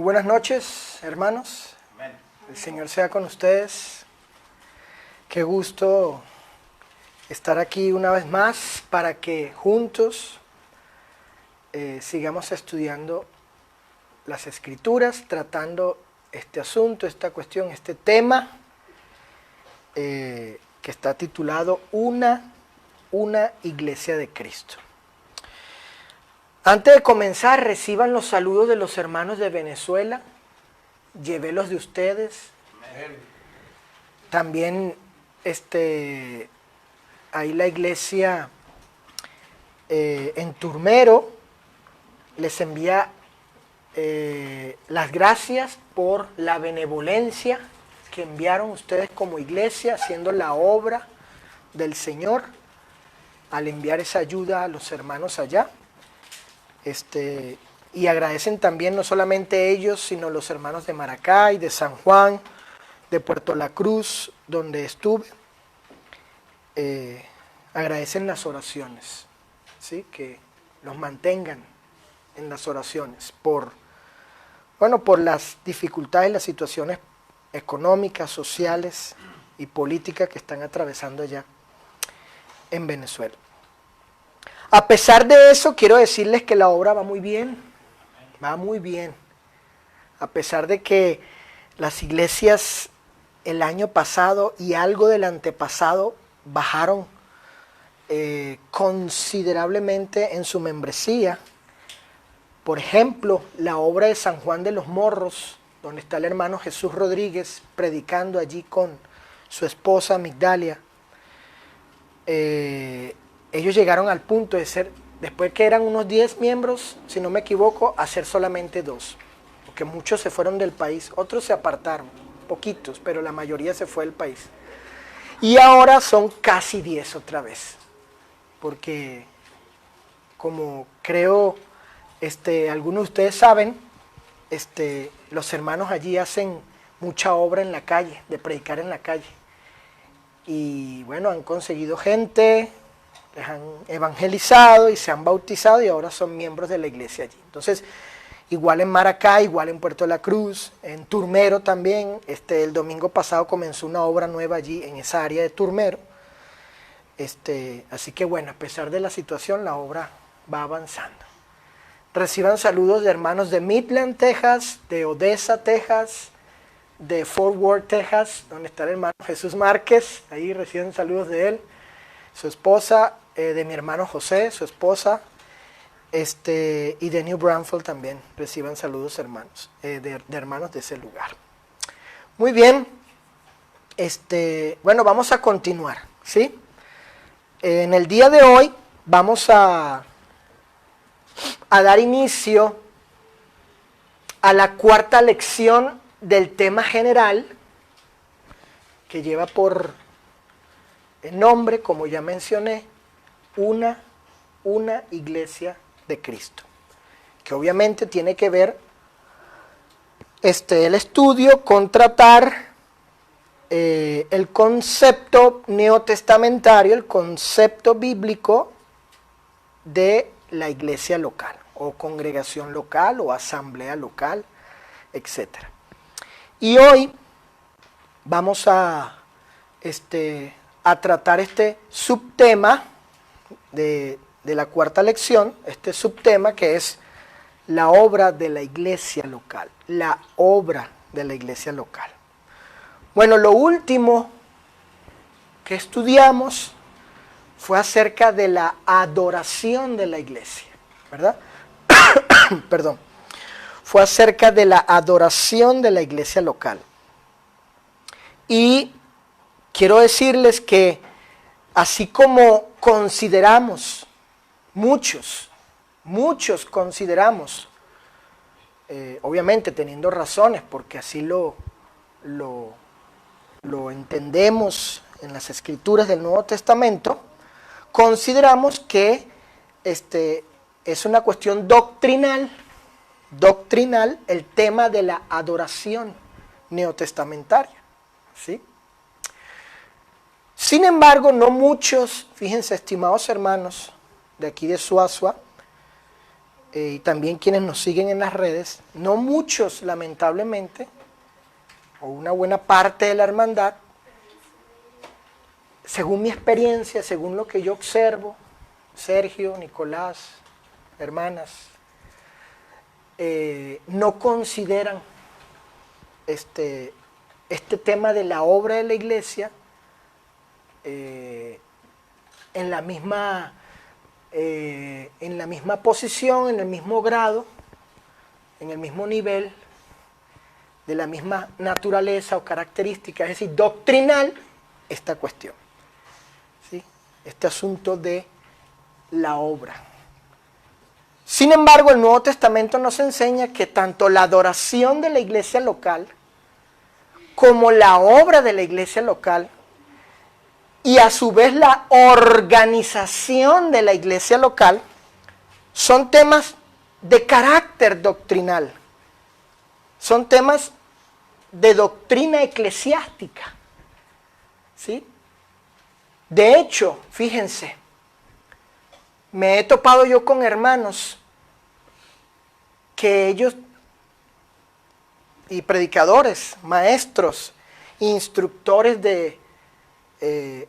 buenas noches, hermanos. Amén. El Señor sea con ustedes. Qué gusto estar aquí una vez más para que juntos sigamos estudiando las Escrituras, tratando este asunto, esta cuestión, este tema que está titulado Una Iglesia de Cristo. Antes de comenzar, reciban los saludos de los hermanos de Venezuela. Llevé los de ustedes. Amén. También ahí la iglesia en Turmero les envía las gracias por la benevolencia que enviaron ustedes como iglesia, haciendo la obra del Señor, al enviar esa ayuda a los hermanos allá. Y agradecen también no solamente ellos, sino los hermanos de Maracay, de San Juan, de Puerto La Cruz, donde estuve. Agradecen las oraciones, ¿sí? Que los mantengan en las oraciones por las dificultades, las situaciones económicas, sociales y políticas que están atravesando allá en Venezuela. A pesar de eso, quiero decirles que la obra va muy bien, va muy bien. A pesar de que las iglesias el año pasado y algo del antepasado bajaron considerablemente en su membresía. Por ejemplo, la obra de San Juan de los Morros, donde está el hermano Jesús Rodríguez predicando allí con su esposa Migdalia. Ellos llegaron al punto de ser, después que eran unos 10 miembros, si no me equivoco, a ser solamente 2. Porque muchos se fueron del país, otros se apartaron, poquitos, pero la mayoría se fue del país. Y ahora son casi 10 otra vez. Porque, como creo, algunos de ustedes saben, los hermanos allí hacen mucha obra en la calle, de predicar en la calle. Y bueno, han conseguido gente, les han evangelizado y se han bautizado y ahora son miembros de la iglesia allí. Entonces, igual en Maracay, igual en Puerto La Cruz, en Turmero también. El domingo pasado comenzó una obra nueva allí en esa área de Turmero. Así que bueno, a pesar de la situación, la obra va avanzando. Reciban saludos de hermanos de Midland, Texas, de Odessa, Texas, de Fort Worth, Texas, donde está el hermano Jesús Márquez. Ahí reciben saludos de él, su esposa, de mi hermano José, su esposa, y de New Braunfels también. Reciban saludos hermanos, de hermanos de ese lugar. Muy bien, bueno, vamos a continuar, ¿sí? En el día de hoy vamos a dar inicio a la cuarta lección del tema general, que lleva por nombre, como ya mencioné, una iglesia de Cristo, que obviamente tiene que ver el estudio con tratar el concepto neotestamentario, el concepto bíblico de la iglesia local, o congregación local, o asamblea local, etc. Y hoy vamos a tratar este subtema de la cuarta lección, este subtema que es la obra de la iglesia local, la obra de la iglesia local. Bueno, lo último que estudiamos fue acerca de la adoración de la iglesia, ¿verdad? Perdón. Fue acerca de la adoración de la iglesia local. Y quiero decirles que así como consideramos, muchos consideramos, obviamente teniendo razones, porque así lo entendemos en las escrituras del Nuevo Testamento, consideramos que es una cuestión doctrinal el tema de la adoración neotestamentaria, ¿sí? Sin embargo, no muchos, fíjense, estimados hermanos de aquí de Suazua, y también quienes nos siguen en las redes, no muchos lamentablemente, o una buena parte de la hermandad, según mi experiencia, según lo que yo observo, Sergio, Nicolás, hermanas, no consideran este tema de la obra de la iglesia en la misma posición, en el mismo grado, en el mismo nivel, de la misma naturaleza o característica, es decir, doctrinal, esta cuestión, ¿sí? Este asunto de la obra. Sin embargo, el Nuevo Testamento nos enseña que tanto la adoración de la iglesia local como la obra de la iglesia local y a su vez la organización de la iglesia local son temas de carácter doctrinal, son temas de doctrina eclesiástica, ¿sí? De hecho, fíjense, me he topado yo con hermanos que ellos, y predicadores, maestros, instructores de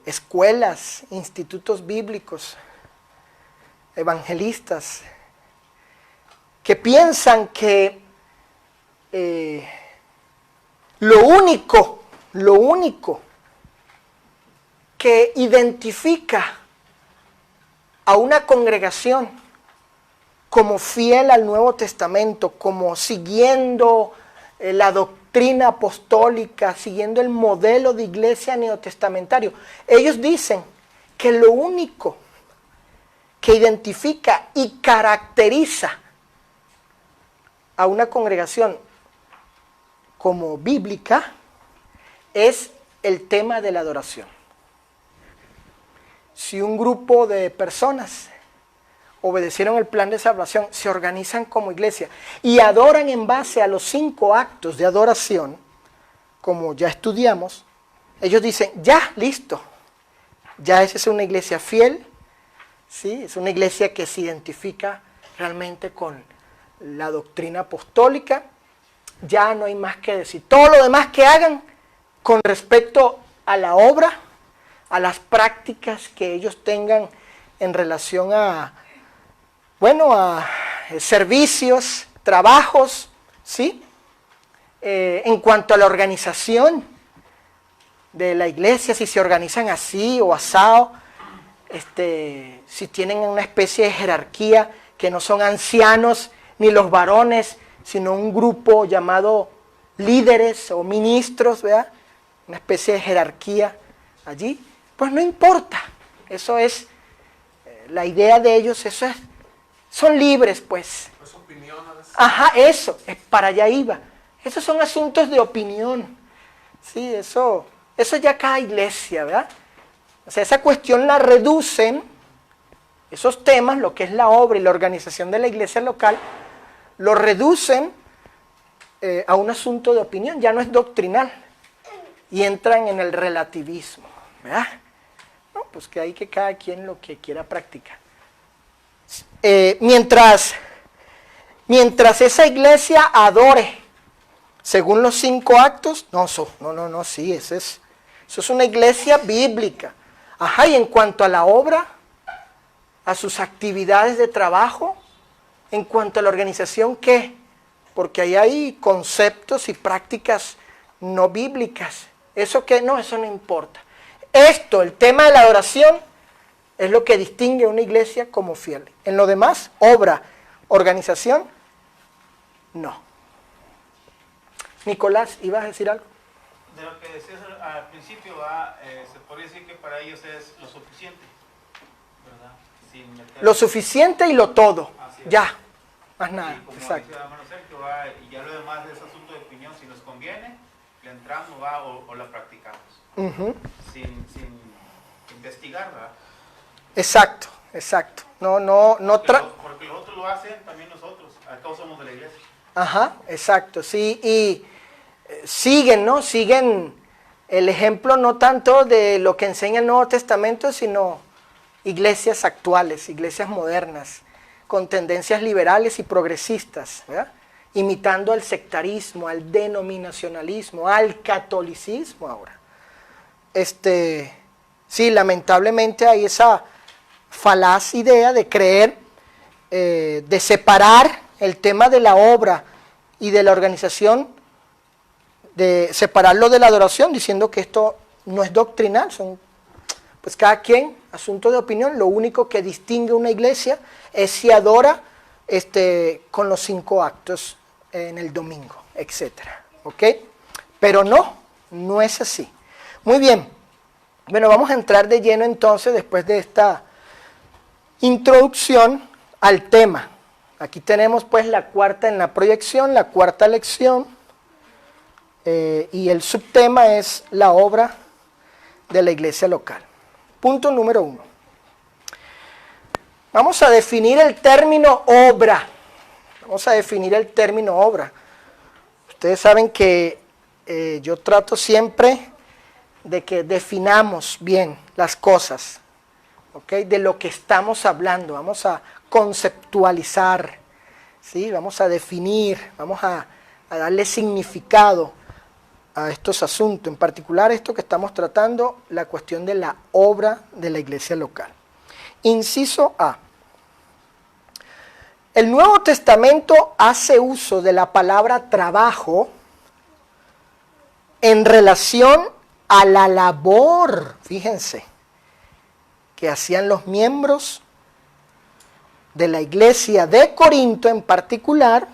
escuelas, institutos bíblicos, evangelistas, que piensan que lo único que identifica a una congregación como fiel al Nuevo Testamento, como siguiendo la doctrina apostólica, siguiendo el modelo de iglesia neotestamentario, ellos dicen que lo único que identifica y caracteriza a una congregación como bíblica es el tema de la adoración. Si un grupo de personas obedecieron el plan de salvación, se organizan como iglesia y adoran en base a los 5 actos de adoración, como ya estudiamos, ellos dicen, ya, listo, ya esa es una iglesia fiel, ¿sí? Es una iglesia que se identifica realmente con la doctrina apostólica, ya no hay más que decir. Todo lo demás que hagan con respecto a la obra, a las prácticas que ellos tengan en relación a servicios, trabajos, ¿sí? En cuanto a la organización de la iglesia, si se organizan así o asado, si tienen una especie de jerarquía, que no son ancianos ni los varones, sino un grupo llamado líderes o ministros, ¿verdad? Una especie de jerarquía allí, pues no importa, eso es, la idea de ellos, eso es, son libres, pues. Pues opiniones. Ajá, eso, es para allá iba. Esos son asuntos de opinión. Sí, eso ya cada iglesia, ¿verdad? O sea, esa cuestión la reducen, esos temas, lo que es la obra y la organización de la iglesia local, lo reducen a un asunto de opinión, ya no es doctrinal. Y entran en el relativismo, ¿verdad? No, pues que hay que cada quien lo que quiera practicar. Mientras esa iglesia adore según los 5 actos, sí, eso es una iglesia bíblica. Ajá, y en cuanto a la obra, a sus actividades de trabajo, en cuanto a la organización, ¿qué? Porque ahí hay conceptos y prácticas no bíblicas. ¿Eso qué? No, eso no importa. Esto, el tema de la adoración, es lo que distingue a una iglesia como fiel. En lo demás, obra, organización, no. Nicolás, ¿ibas a decir algo? De lo que decías al principio, se podría decir que para ellos es lo suficiente, ¿verdad? Sin meter... Lo suficiente y lo todo. Ya, más nada. Sí, como exacto. decía hermano Sergio, y ya lo demás es asunto de opinión. Si nos conviene, le entramos o la practicamos. Sin investigar, ¿verdad? Exacto. Porque los otros lo hacen, también nosotros. Acá somos de la iglesia. Ajá, exacto, sí, y siguen, ¿no? Siguen el ejemplo no tanto de lo que enseña el Nuevo Testamento, sino iglesias actuales, iglesias modernas, con tendencias liberales y progresistas, ¿verdad? Imitando al sectarismo, al denominacionalismo, al catolicismo ahora. Sí, lamentablemente hay esa falaz idea de creer, de separar el tema de la obra y de la organización, de separarlo de la adoración, diciendo que esto no es doctrinal, son pues cada quien, asunto de opinión. Lo único que distingue una iglesia es si adora con los 5 actos en el domingo, etcétera, ¿ok? Pero no es así. Muy bien, bueno, vamos a entrar de lleno entonces, después de esta introducción, al tema. Aquí tenemos pues la cuarta en la proyección, la cuarta lección, y el subtema es la obra de la iglesia local. Punto número 1. Vamos a definir el término obra. Vamos a definir el término obra. Ustedes saben que yo trato siempre de que definamos bien las cosas, ¿ok? De lo que estamos hablando. Vamos a conceptualizar, ¿sí? Vamos a definir, vamos a darle significado a estos asuntos, en particular esto que estamos tratando, la cuestión de la obra de la iglesia local. Inciso A. El Nuevo Testamento hace uso de la palabra trabajo en relación a la labor, fíjense, que hacían los miembros de la iglesia de Corinto en particular,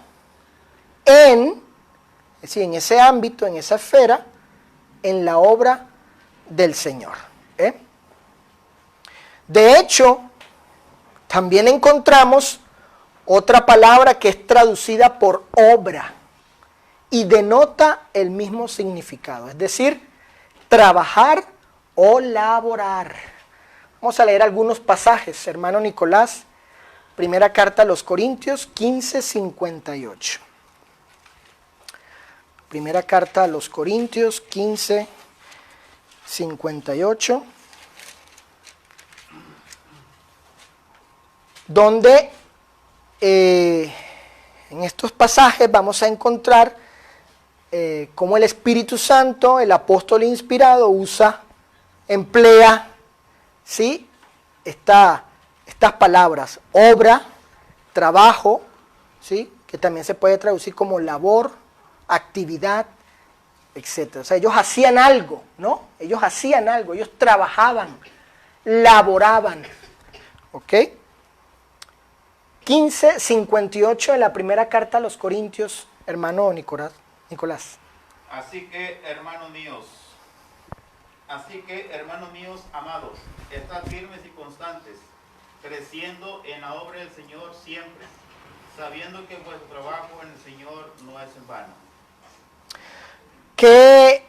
es decir, en ese ámbito, en esa esfera, en la obra del Señor. De hecho, también encontramos otra palabra que es traducida por obra y denota el mismo significado, es decir, trabajar o laborar. Vamos a leer algunos pasajes, hermano Nicolás. Primera carta a los Corintios 15:58. Primera carta a los Corintios 15:58, donde en estos pasajes vamos a encontrar cómo el Espíritu Santo, el apóstol inspirado, emplea, ¿sí? estas palabras, obra, trabajo, ¿sí? Que también se puede traducir como labor, actividad, etc. O sea, ellos hacían algo, ¿no? Ellos hacían algo, ellos trabajaban, laboraban, ¿ok? 15:58 de la primera carta a los Corintios, hermano Nicolás. Así que, hermanos míos amados, estad firmes y constantes, creciendo en la obra del Señor siempre, sabiendo que vuestro trabajo en el Señor no es en vano. ¿Qué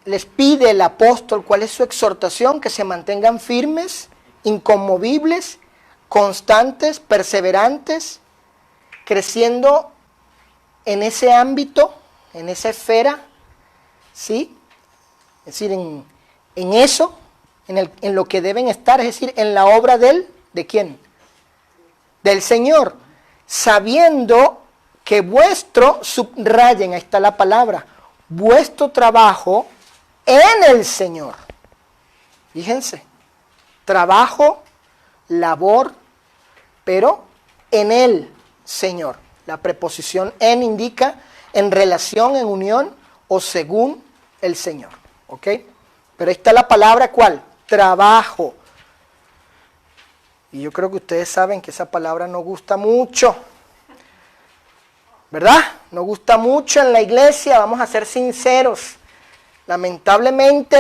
les pide el apóstol? ¿Cuál es su exhortación? Que se mantengan firmes, inconmovibles, constantes, perseverantes, creciendo en ese ámbito, en esa esfera, ¿sí? Es decir, en eso, en lo que deben estar, es decir, en la obra ¿de quién? Del Señor, sabiendo que subrayen, ahí está la palabra, vuestro trabajo en el Señor. Fíjense, trabajo, labor, pero en el Señor. La preposición en indica en relación, en unión o según el Señor. ¿Ok? Pero ahí está la palabra ¿cuál? Trabajo. Y yo creo que ustedes saben que esa palabra no gusta mucho, ¿verdad? No gusta mucho en la iglesia, vamos a ser sinceros. Lamentablemente,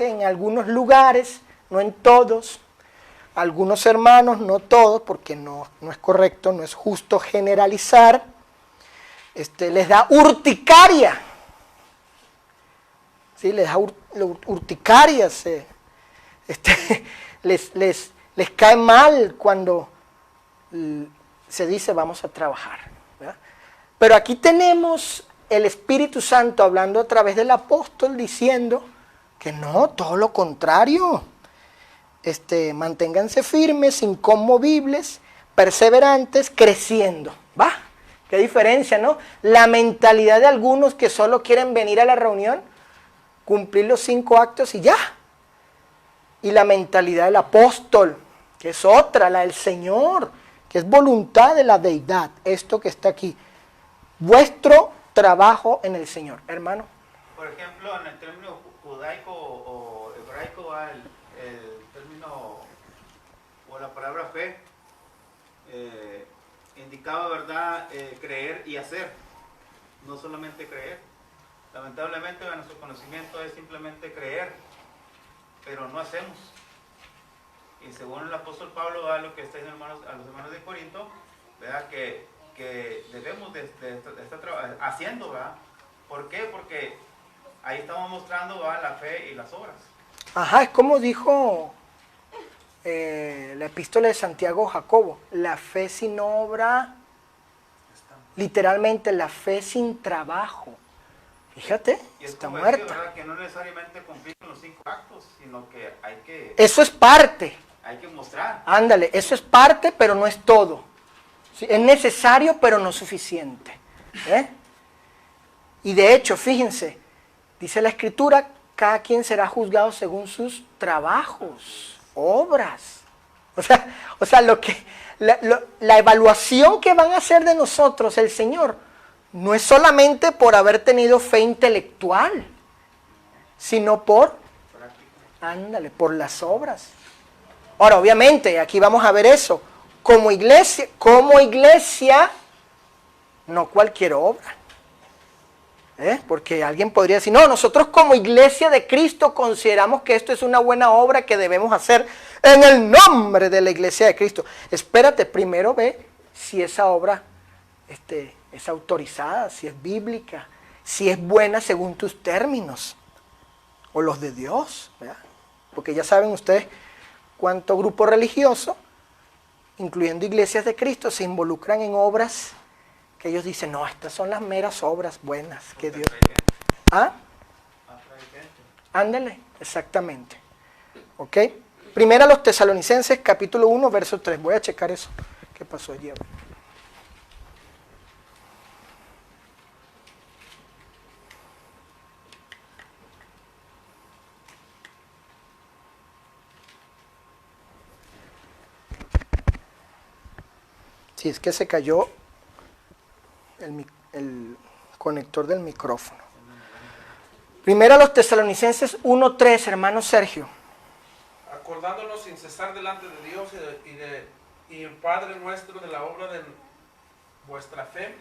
en algunos lugares, no en todos, algunos hermanos, no todos, porque no es correcto, no es justo generalizar, les da urticaria. ¿Sí? Les da urticaria, les cae mal cuando se dice vamos a trabajar, ¿verdad? Pero aquí tenemos el Espíritu Santo hablando a través del apóstol diciendo que no, todo lo contrario. manténganse firmes, inconmovibles, perseverantes, creciendo. ¿Va? Qué diferencia, ¿no? La mentalidad de algunos que solo quieren venir a la reunión, cumplir los 5 actos y ya. Y la mentalidad del apóstol, que es otra, la del Señor, que es voluntad de la deidad. Esto que está aquí. Vuestro trabajo en el Señor, hermano. Por ejemplo, en el término judaico o hebraico, el término o la palabra fe indicaba, ¿verdad?, creer y hacer, no solamente creer. Lamentablemente nuestro conocimiento es simplemente creer, pero no hacemos. Y según el apóstol Pablo, a lo que está diciendo a los hermanos de Corinto, ¿verdad?, que debemos de estar haciendo, ¿verdad? ¿Por qué? Porque ahí estamos mostrando, ¿verdad?, la fe y las obras. Ajá, es como dijo la epístola de Santiago Jacobo, la fe sin obra, literalmente la fe sin trabajo. Fíjate, y es está como muerta. Decir, ¿verdad?, que no necesariamente cumplir con los 5 actos, sino que hay que... Eso es parte. Hay que mostrar. Ándale, eso es parte, pero no es todo. ¿Sí? Es necesario, pero no suficiente. Y de hecho, fíjense, dice la Escritura, cada quien será juzgado según sus trabajos, obras. O sea la evaluación que van a hacer de nosotros el Señor no es solamente por haber tenido fe intelectual, sino por las obras. Ahora, obviamente, aquí vamos a ver eso. Como iglesia, no cualquier obra. Porque alguien podría decir, no, nosotros como iglesia de Cristo consideramos que esto es una buena obra que debemos hacer en el nombre de la iglesia de Cristo. Espérate, primero ve si esa obra es autorizada, si es bíblica, si es buena según tus términos, o los de Dios, ¿verdad? Porque ya saben ustedes cuánto grupo religioso, incluyendo iglesias de Cristo, se involucran en obras que ellos dicen, no, estas son las meras obras buenas que Dios... ¿Ah? Ándale, exactamente. ¿Ok? Primera a los Tesalonicenses, capítulo 1, verso 3. Voy a checar eso. ¿Qué pasó ayer? Sí, es que se cayó el conector del micrófono. Primero a los Tesalonicenses 1:3, hermano Sergio. Acordándonos sin cesar delante de Dios y el Padre nuestro de la obra de vuestra fe,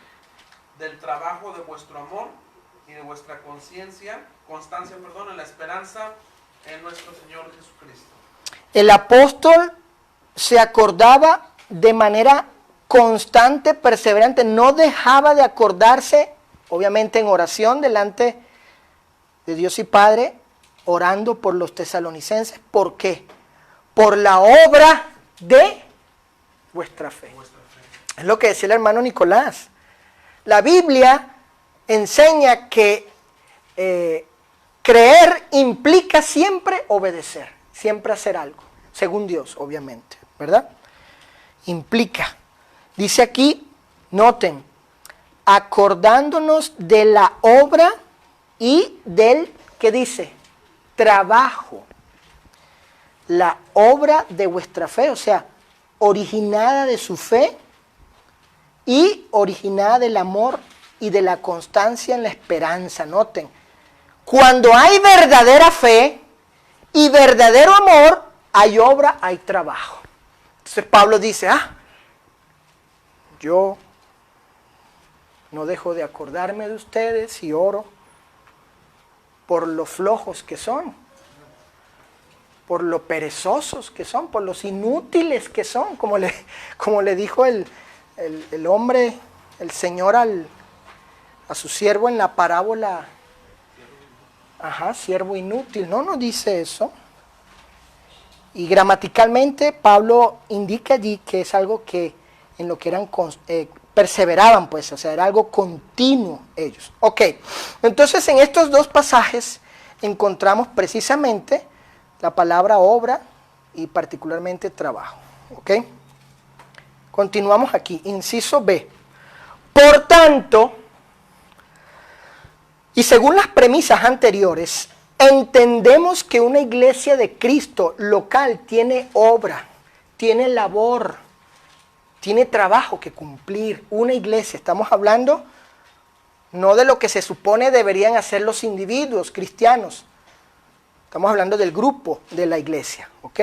del trabajo de vuestro amor y de vuestra constancia, en la esperanza en nuestro Señor Jesucristo. El apóstol se acordaba de manera constante, perseverante, no dejaba de acordarse, obviamente en oración delante de Dios y Padre, orando por los tesalonicenses. ¿Por qué? Por la obra de vuestra fe. Es lo que decía el hermano Nicolás. La Biblia enseña que creer implica siempre obedecer, siempre hacer algo, según Dios, obviamente, ¿verdad? Implica. Dice aquí, noten, acordándonos de la obra y del, ¿qué dice? Trabajo. La obra de vuestra fe, o sea, originada de su fe y originada del amor y de la constancia en la esperanza. Noten, cuando hay verdadera fe y verdadero amor, hay obra, hay trabajo. Entonces Pablo dice, yo no dejo de acordarme de ustedes y oro por lo flojos que son, por lo perezosos que son, por los inútiles que son, como le dijo el hombre, el Señor a su siervo en la parábola. Siervo inútil. No dice eso. Y gramaticalmente Pablo indica allí que es algo que en lo que eran perseveraban, pues, o sea, era algo continuo ellos. Ok, entonces en estos dos pasajes encontramos precisamente la palabra obra y particularmente trabajo. ¿Ok? Continuamos aquí. Inciso B. Por tanto, y según las premisas anteriores, entendemos que una iglesia de Cristo local tiene obra, tiene labor, tiene trabajo que cumplir. Una iglesia, estamos hablando no de lo que se supone deberían hacer los individuos cristianos. Estamos hablando del grupo de la iglesia, ¿ok?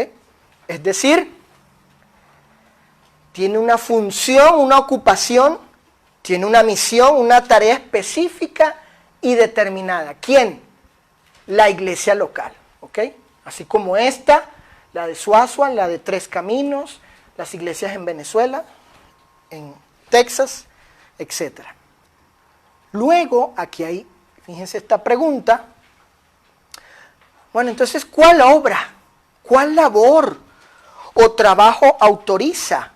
Es decir, tiene una función, una ocupación, tiene una misión, una tarea específica y determinada. ¿Quién? La iglesia local, ¿ok? Así como esta, la de Suazua, la de Tres Caminos, las iglesias en Venezuela, en Texas, etc. Luego, aquí hay, fíjense esta pregunta. Bueno, entonces, ¿cuál obra, cuál labor o trabajo autoriza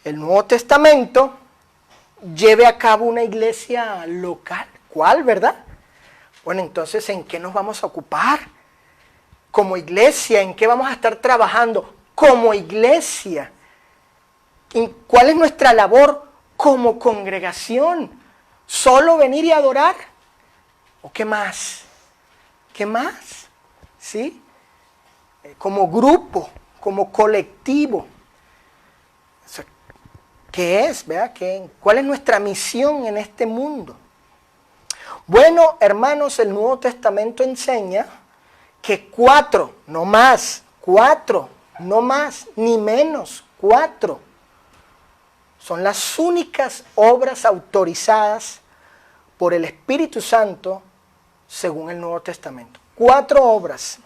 el Nuevo Testamento lleve a cabo una iglesia local? ¿Cuál, verdad? Bueno, entonces, ¿en qué nos vamos a ocupar? Como iglesia, ¿en qué vamos a estar trabajando? Como iglesia. ¿Cuál es nuestra labor como congregación? ¿Solo venir y adorar? ¿O qué más? ¿Qué más? ¿Sí? Como grupo, como colectivo. ¿Qué es? ¿Verdad? ¿Cuál es nuestra misión en este mundo? Bueno, hermanos, el Nuevo Testamento enseña que 4, no más, 4, no más, ni menos, 4, son las únicas obras autorizadas por el Espíritu Santo según el Nuevo Testamento. 4 obras,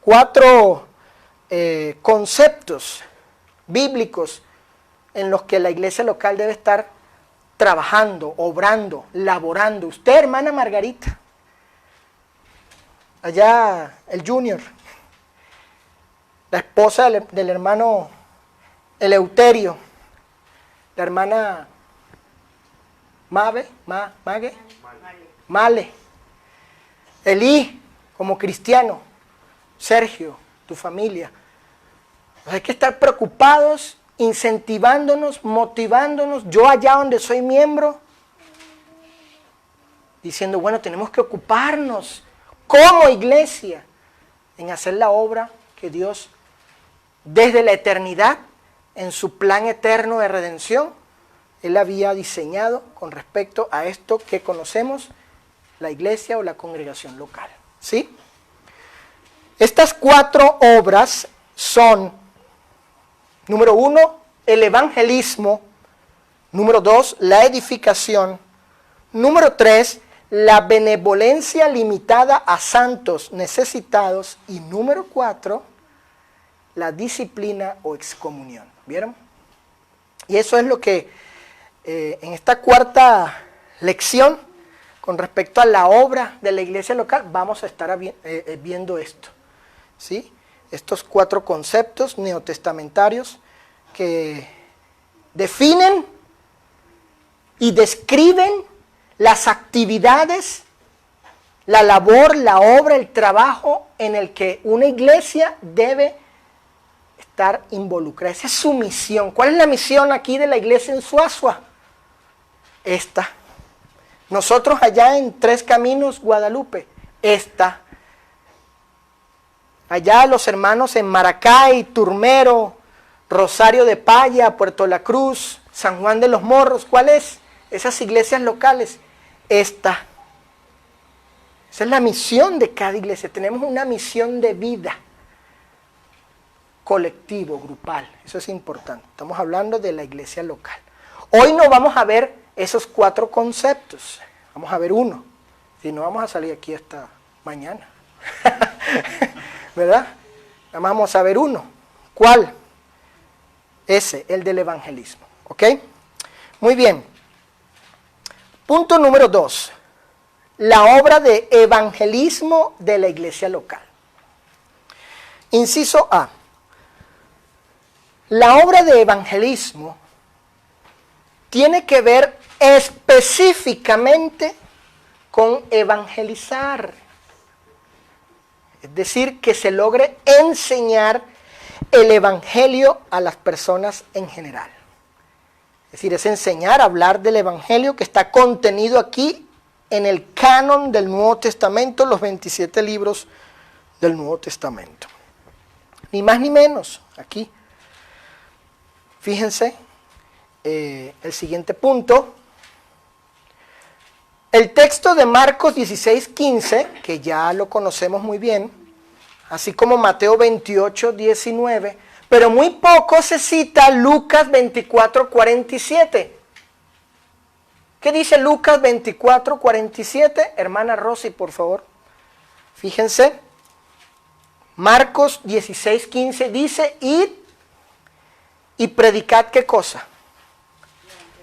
4 conceptos bíblicos en los que la iglesia local debe estar trabajando, obrando, laborando. Usted, hermana Margarita, allá el Junior, la esposa del hermano Eleuterio, la hermana Male, Elí, como cristiano, Sergio, tu familia. Hay que estar preocupados, incentivándonos, motivándonos, yo allá donde soy miembro, diciendo, bueno, tenemos que ocuparnos como iglesia en hacer la obra que Dios, desde la eternidad, en su plan eterno de redención, Él había diseñado con respecto a esto que conocemos, la iglesia o la congregación local. ¿Sí? Estas 4 obras son, número 1, el evangelismo, número 2, la edificación, número 3, la benevolencia limitada a santos necesitados y número 4, la disciplina o excomunión. ¿Vieron? Y eso es lo que en esta 4ª lección, con respecto a la obra de la iglesia local, vamos a estar viendo esto. ¿Sí? Estos 4 conceptos neotestamentarios que definen y describen las actividades, la labor, la obra, el trabajo en el que una iglesia debe estar involucrada. Esa es su misión. ¿Cuál es la misión aquí de la iglesia en Suazua? Esta. Nosotros allá en Tres Caminos, Guadalupe, esta. Allá los hermanos en Maracay, Turmero, Rosario de Paya, Puerto La Cruz, San Juan de los Morros, ¿cuál es? Esas iglesias locales, esta. Esa es la misión de cada iglesia. Tenemos una misión de vida, colectivo, grupal. Eso es importante. Estamos hablando de la iglesia local. Hoy no vamos a ver esos 4 conceptos. Vamos a ver uno. Si no, vamos a salir aquí hasta mañana. ¿Verdad? Nada más vamos a ver uno. ¿Cuál? Ese, el del evangelismo. ¿Ok? Muy bien. Punto número 2. La obra de evangelismo de la iglesia local. Inciso A. La obra de evangelismo tiene que ver específicamente con evangelizar. Es decir, que se logre enseñar el evangelio a las personas en general. Es decir, es enseñar a hablar del evangelio que está contenido aquí en el canon del Nuevo Testamento, los 27 libros del Nuevo Testamento. Ni más ni menos, aquí. Fíjense, el siguiente punto. El texto de Marcos 16:15, que ya lo conocemos muy bien, así como Mateo 28:19, pero muy poco se cita Lucas 24:47. ¿Qué dice Lucas 24:47? Hermana Rosy, por favor. Fíjense. Marcos 16:15 dice, id y predicad, ¿qué cosa?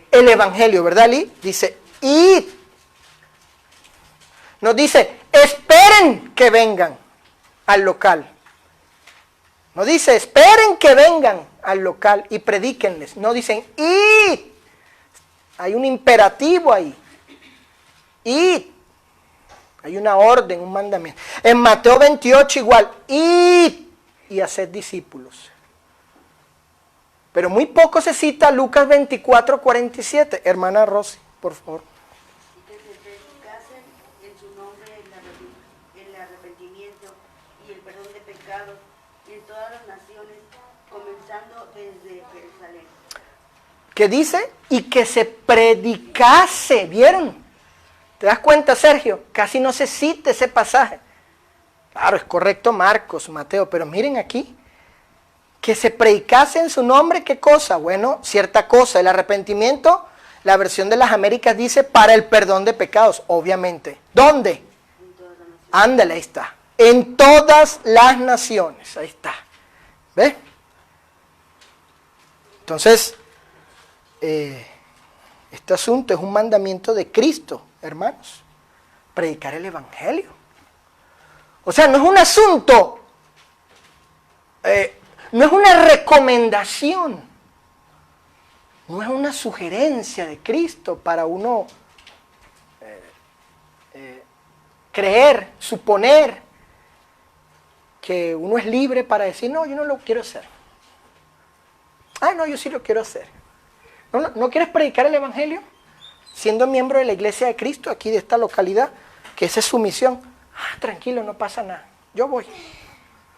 El evangelio, ¿verdad, Lee? Dice, id. Nos dice, esperen que vengan al local. No dice, esperen que vengan al local y predíquenles. No dicen, id. Hay un imperativo ahí. Id. Hay una orden, un mandamiento. En Mateo 28 igual, id y haced discípulos. Pero muy poco se cita Lucas 24:47. Hermana Rosy, por favor. Y que se predicasen en su nombre el arrepentimiento y el perdón de pecados en todas las naciones, comenzando desde Jerusalén. ¿Qué dice? Y que se predicase, ¿vieron? ¿Te das cuenta, Sergio? Casi no se cita ese pasaje. Claro, es correcto Marcos, Mateo, pero miren aquí. Que se predicase en su nombre, ¿qué cosa? Bueno, cierta cosa. El arrepentimiento, la versión de las Américas dice para el perdón de pecados, obviamente. ¿Dónde? Ándale, ahí está. En todas las naciones, ahí está. ¿Ves? Entonces, este asunto es un mandamiento de Cristo, hermanos. Predicar el evangelio. O sea, no es un asunto, no es una recomendación, no es una sugerencia de Cristo para uno creer, suponer que uno es libre para decir, no, yo no lo quiero hacer. Ah, no, yo sí lo quiero hacer. ¿No quieres predicar el evangelio? Siendo miembro de la iglesia de Cristo, aquí de esta localidad, que esa es su misión. Ah, tranquilo, no pasa nada, yo voy.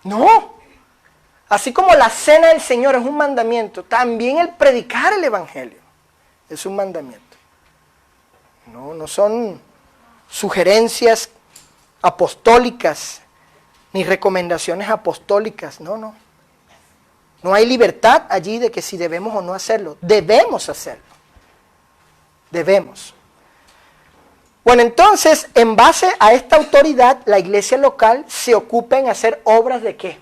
No. Así como la cena del Señor es un mandamiento, también el predicar el evangelio es un mandamiento. No son sugerencias apostólicas ni recomendaciones apostólicas, no. No hay libertad allí de que si debemos o no hacerlo. Debemos hacerlo. Debemos. Bueno, entonces, en base a esta autoridad, la iglesia local se ocupa en hacer obras ¿de qué?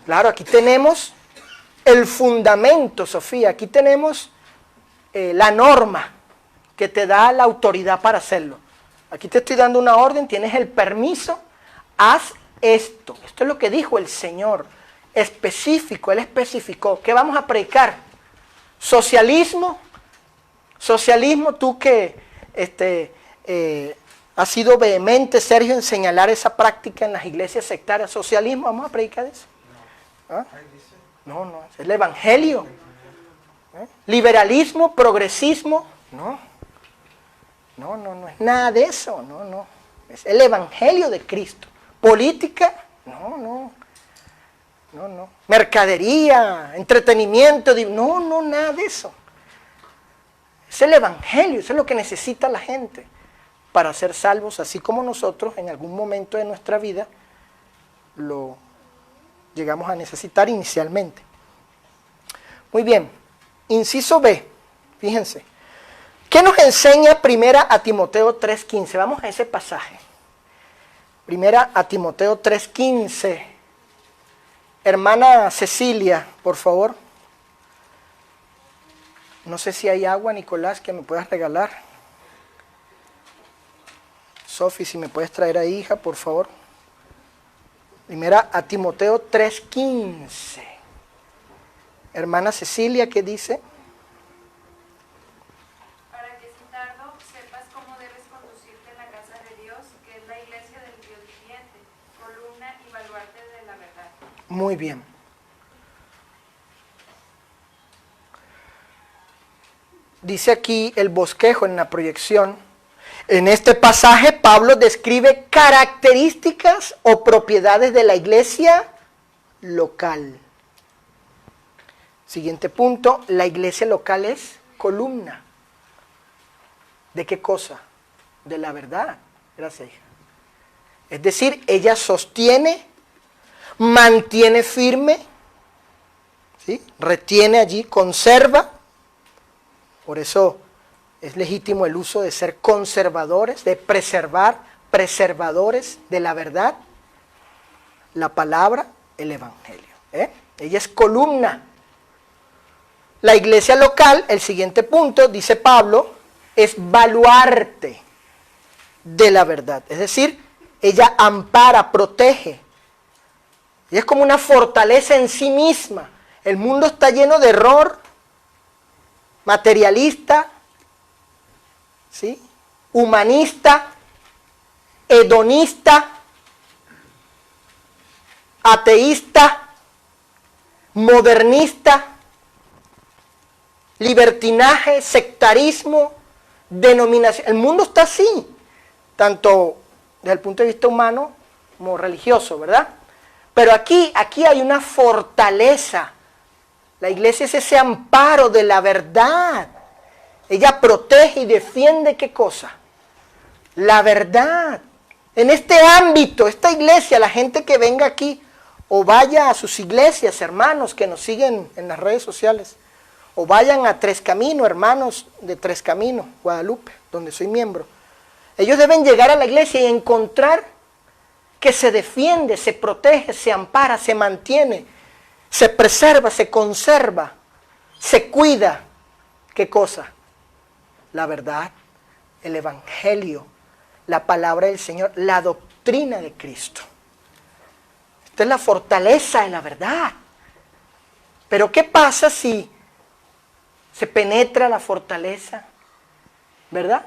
Claro, aquí tenemos el fundamento, Sofía. Aquí tenemos la norma que te da la autoridad para hacerlo. Aquí te estoy dando una orden, tienes el permiso, haz esto. Esto es lo que dijo el Señor. Específico, Él especificó. ¿Qué vamos a predicar? Socialismo. Socialismo, tú que has sido vehemente, Sergio, en señalar esa práctica en las iglesias sectarias. Socialismo, ¿vamos a predicar eso? ¿Ah? No, es el evangelio. Liberalismo, progresismo, no es nada de eso, no. Es el evangelio de Cristo. Política, no. Mercadería, entretenimiento, no, nada de eso. Es el evangelio, eso es lo que necesita la gente para ser salvos, así como nosotros en algún momento de nuestra vida lo llegamos a necesitar inicialmente. Muy bien, inciso B, fíjense. ¿Qué nos enseña primera a Timoteo 3:15? Vamos a ese pasaje. Primera a Timoteo 3:15. Hermana Cecilia, por favor. No sé si hay agua, Nicolás, que me puedas regalar. Sofi, si me puedes traer ahí, hija, por favor. Primera a Timoteo 3:15. Hermana Cecilia, ¿qué dice? Para que sin tardo sepas cómo debes conducirte en la casa de Dios, que es la iglesia del Dios viviente, Muy bien. Dice aquí el bosquejo en la proyección. En este pasaje Pablo describe características o propiedades de la iglesia local. Siguiente punto, la iglesia local es columna. ¿De qué cosa? De la verdad. Gracias, hija. Es decir, ella sostiene, mantiene firme, ¿sí? Retiene allí, conserva. Por eso es legítimo el uso de ser conservadores, de preservar, preservadores de la verdad, la palabra, el evangelio. Ella es columna. La iglesia local, el siguiente punto, dice Pablo, es baluarte de la verdad. Es decir, ella ampara, protege. Ella es como una fortaleza en sí misma. El mundo está lleno de error, materialista, ¿sí? Humanista, hedonista, ateísta, modernista, libertinaje, sectarismo, denominación. El mundo está así, tanto desde el punto de vista humano como religioso, ¿verdad? Pero aquí hay una fortaleza. La iglesia es ese amparo de la verdad. Ella protege y defiende, ¿qué cosa? La verdad. En este ámbito, esta iglesia, la gente que venga aquí o vaya a sus iglesias, hermanos que nos siguen en las redes sociales, o vayan a Tres Caminos, hermanos de Tres Caminos, Guadalupe, donde soy miembro. Ellos deben llegar a la iglesia y encontrar que se defiende, se protege, se ampara, se mantiene, se preserva, se conserva, se cuida. ¿Qué cosa? La verdad, el evangelio, la palabra del Señor, la doctrina de Cristo. Esta es la fortaleza de la verdad. Pero ¿qué pasa si se penetra la fortaleza? ¿Verdad?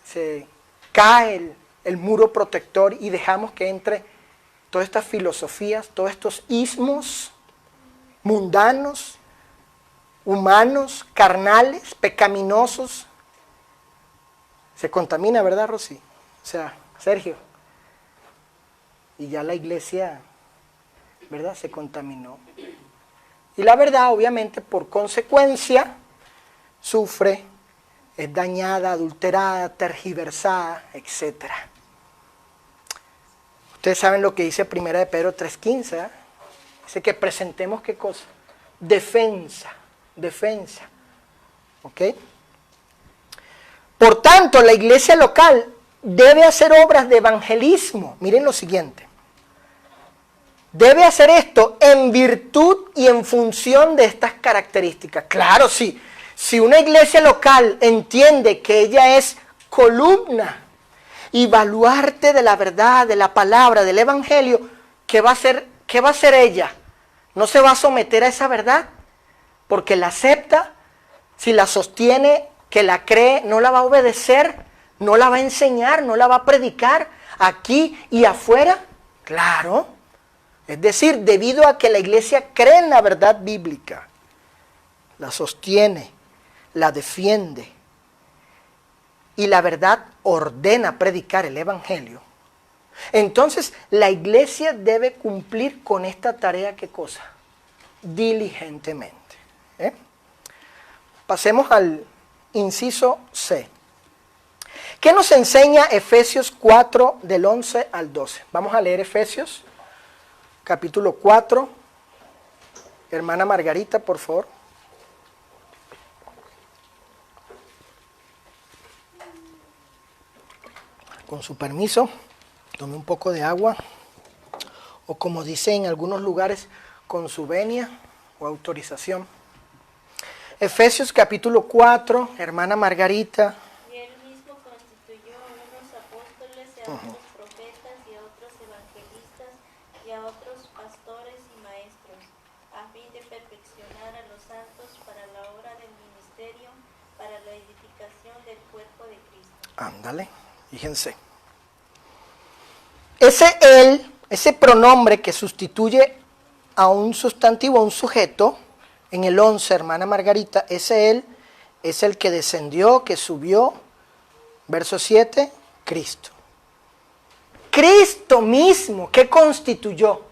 Se cae el muro protector y dejamos que entre todas estas filosofías, todos estos ismos mundanos, humanos, carnales, pecaminosos. Se contamina, ¿verdad, Rosy? O sea, Sergio. Y ya la iglesia, ¿verdad?, se contaminó. Y la verdad, obviamente, por consecuencia, sufre, es dañada, adulterada, tergiversada, etc. Ustedes saben lo que dice 1 de Pedro 3:15, ¿eh? Dice que presentemos, ¿qué cosa? Defensa. ¿Ok? Por tanto, la iglesia local debe hacer obras de evangelismo. Miren lo siguiente. Debe hacer esto en virtud y en función de estas características. Claro, sí. Si una iglesia local entiende que ella es columna y baluarte de la verdad, de la palabra, del evangelio, ¿qué va a hacer ella? ¿No se va a someter a esa verdad? Porque la acepta, si la sostiene, que la cree, no la va a obedecer, no la va a enseñar, no la va a predicar aquí y afuera. Claro. Es decir, debido a que la iglesia cree en la verdad bíblica, la sostiene, la defiende y la verdad ordena predicar el evangelio, entonces la iglesia debe cumplir con esta tarea, ¿qué cosa? Diligentemente. Pasemos al inciso C. ¿Qué nos enseña Efesios 4 del 11 al 12? Vamos a leer Efesios capítulo 4. Hermana Margarita, por favor. Con su permiso, tome un poco de agua, o como dice en algunos lugares, con su venia o autorización. Efesios capítulo 4, hermana Margarita. Y él mismo constituyó a unos apóstoles, y a otros profetas, y a otros evangelistas, y a otros pastores y maestros, a fin de perfeccionar a los santos para la obra del ministerio, para la edificación del cuerpo de Cristo. Ándale, fíjense. Ese él ese pronombre que sustituye a un sustantivo, a un sujeto, en el 11, hermana Margarita, ese él es el que descendió, que subió, verso 7, Cristo. Cristo mismo, que constituyó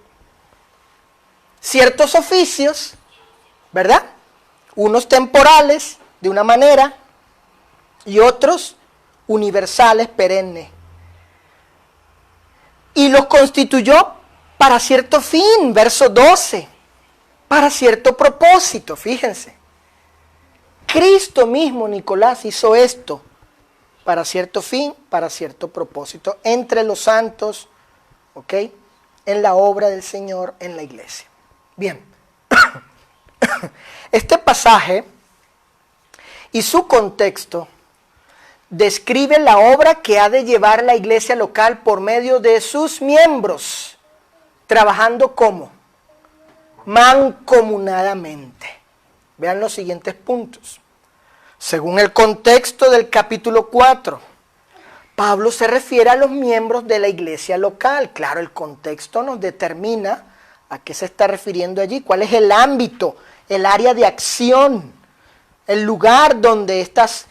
ciertos oficios, ¿verdad? Unos temporales, de una manera, y otros universales, perennes. Y los constituyó para cierto fin, verso 12, para cierto propósito, fíjense. Cristo mismo, Nicolás, hizo esto para cierto fin, para cierto propósito, entre los santos, ¿ok? En la obra del Señor, en la iglesia. Bien, este pasaje y su contexto describe la obra que ha de llevar la iglesia local por medio de sus miembros, trabajando como mancomunadamente. Vean los siguientes puntos. Según el contexto del capítulo 4, Pablo se refiere a los miembros de la iglesia local. Claro, el contexto nos determina a qué se está refiriendo allí, cuál es el ámbito, el área de acción, el lugar donde estas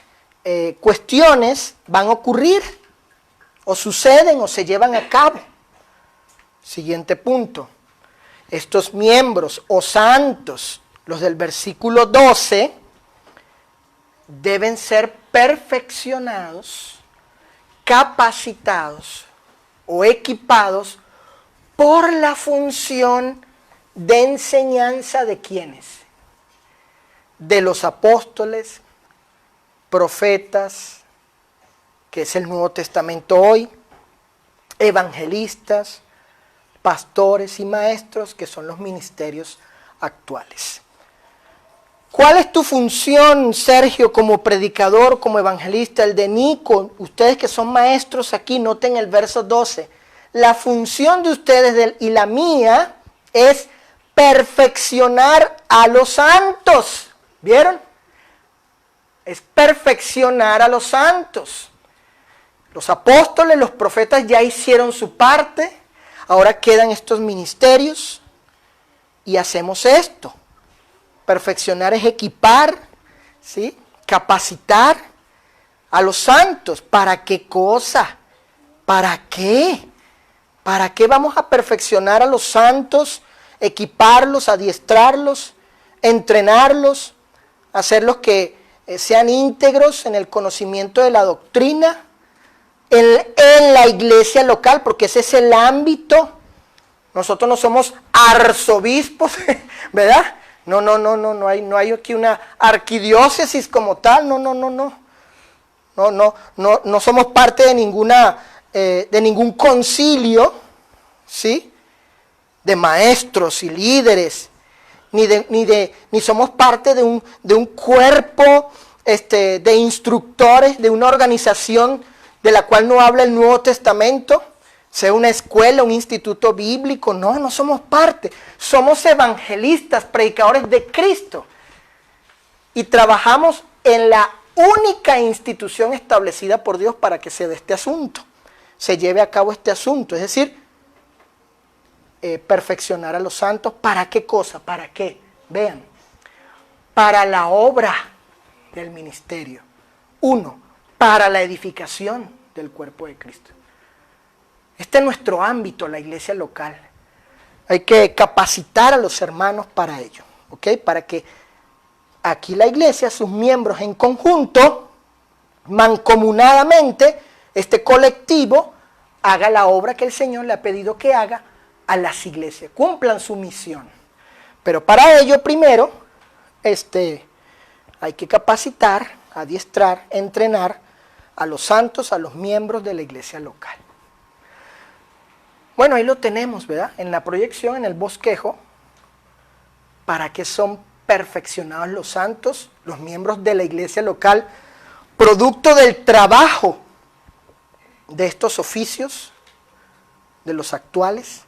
cuestiones van a ocurrir, o suceden, o se llevan a cabo. Siguiente punto. Estos miembros o santos, los del versículo 12, deben ser perfeccionados, capacitados o equipados por la función de enseñanza de ¿quiénes? De los apóstoles, profetas, que es el Nuevo Testamento hoy, evangelistas, pastores y maestros, que son los ministerios actuales. ¿Cuál es tu función, Sergio, como predicador, como evangelista? El de Nico, ustedes que son maestros aquí, noten el verso 12. La función de ustedes y la mía es perfeccionar a los santos. ¿Vieron? Es perfeccionar a los santos. Los apóstoles, los profetas ya hicieron su parte. Ahora quedan estos ministerios y hacemos esto. Perfeccionar es equipar, ¿sí? Capacitar a los santos. ¿Para qué cosa? ¿Para qué? ¿Para qué vamos a perfeccionar a los santos? Equiparlos, adiestrarlos, entrenarlos, hacerlos que sean íntegros en el conocimiento de la doctrina, en la iglesia local, porque ese es el ámbito. Nosotros no somos arzobispos, ¿verdad? No hay aquí una arquidiócesis como tal, no somos parte de ningún concilio, ¿sí? De maestros y líderes, ni somos parte de un cuerpo de instructores, de una organización de la cual no habla el Nuevo Testamento, sea una escuela, un instituto bíblico. No somos parte. Somos evangelistas, predicadores de Cristo. Y trabajamos en la única institución establecida por Dios para que se dé este asunto, se lleve a cabo este asunto. Es decir, perfeccionar a los santos. ¿Para qué cosa? ¿Para qué? Vean, para la obra del ministerio. 1, para la edificación del cuerpo de Cristo. Este es nuestro ámbito, la iglesia local. Hay que capacitar a los hermanos para ello, ¿ok? Para que aquí la iglesia, sus miembros en conjunto, mancomunadamente, este colectivo, haga la obra que el Señor le ha pedido que haga a las iglesias, cumplan su misión. Pero para ello, primero, hay que capacitar, adiestrar, entrenar a los santos, a los miembros de la iglesia local. Bueno, ahí lo tenemos, ¿verdad? En la proyección, en el bosquejo, para qué son perfeccionados los santos, los miembros de la iglesia local, producto del trabajo de estos oficios, de los actuales,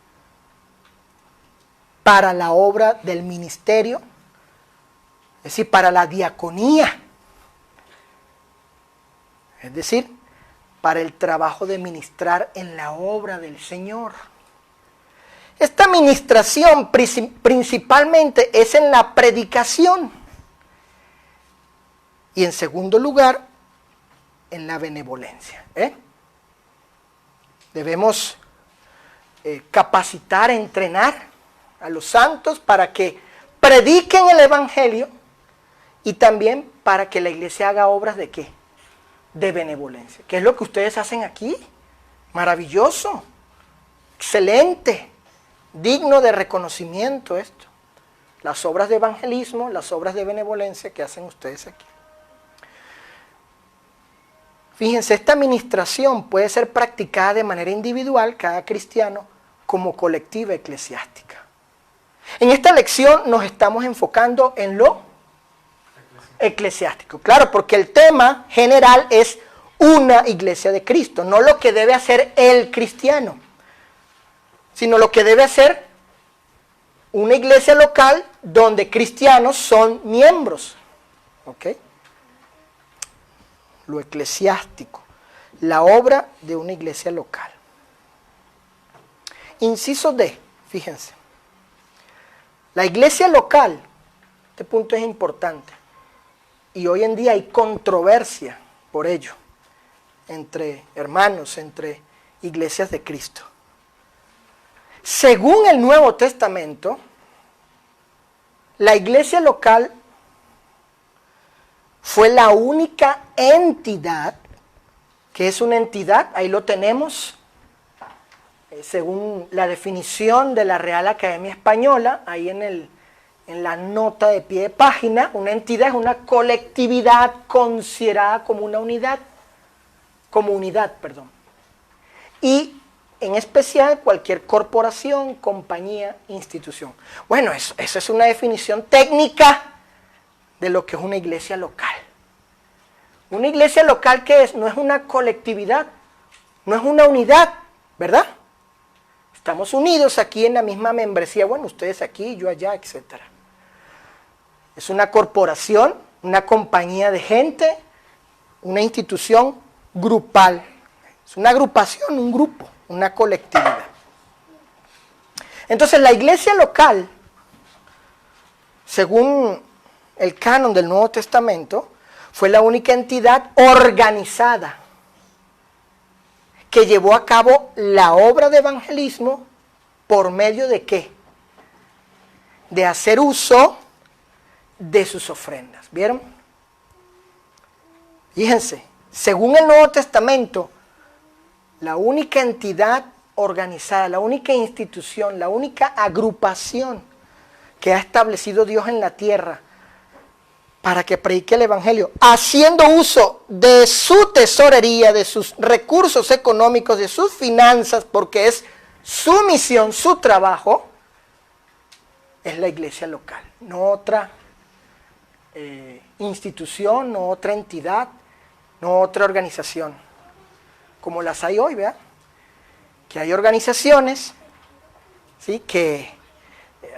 para la obra del ministerio, es decir, para la diaconía, es decir, para el trabajo de ministrar en la obra del Señor. Esta ministración principalmente es en la predicación. Y en segundo lugar, en la benevolencia. Debemos capacitar, entrenar a los santos para que prediquen el Evangelio y también para que la iglesia haga obras de ¿qué? De benevolencia. ¿Qué es lo que ustedes hacen aquí? Maravilloso, excelente, digno de reconocimiento esto. Las obras de evangelismo, las obras de benevolencia que hacen ustedes aquí. Fíjense, esta administración puede ser practicada de manera individual, cada cristiano, como colectiva eclesiástica. En esta lección nos estamos enfocando en lo eclesiástico. Claro, porque el tema general es una iglesia de Cristo, no lo que debe hacer el cristiano, sino lo que debe hacer una iglesia local donde cristianos son miembros. ¿Ok? Lo eclesiástico, la obra de una iglesia local. Inciso D, fíjense. La iglesia local, este punto es importante, y hoy en día hay controversia por ello, entre hermanos, entre iglesias de Cristo. Según el Nuevo Testamento, la iglesia local fue la única entidad, que es una entidad, ahí lo tenemos, según la definición de la Real Academia Española, ahí en la nota de pie de página, una entidad es una colectividad considerada como una unidad, y en especial cualquier corporación, compañía, institución. Bueno, esa es una definición técnica de lo que es una iglesia local. Una iglesia local, ¿qué es? No es una colectividad, no es una unidad, ¿verdad? Estamos unidos aquí en la misma membresía, bueno, ustedes aquí, yo allá, etc. Es una corporación, una compañía de gente, una institución grupal. Es una agrupación, un grupo, una colectividad. Entonces, la iglesia local, según el canon del Nuevo Testamento, fue la única entidad organizada que llevó a cabo la obra de evangelismo por medio de ¿qué? De hacer uso de sus ofrendas. ¿Vieron? Fíjense, según el Nuevo Testamento, la única entidad organizada, la única institución, la única agrupación que ha establecido Dios en la tierra para que predique el Evangelio, haciendo uso de su tesorería, de sus recursos económicos, de sus finanzas, porque es su misión, su trabajo, es la iglesia local, no otra institución, no otra entidad, no otra organización, como las hay hoy, ¿verdad? Que hay organizaciones, ¿sí?, que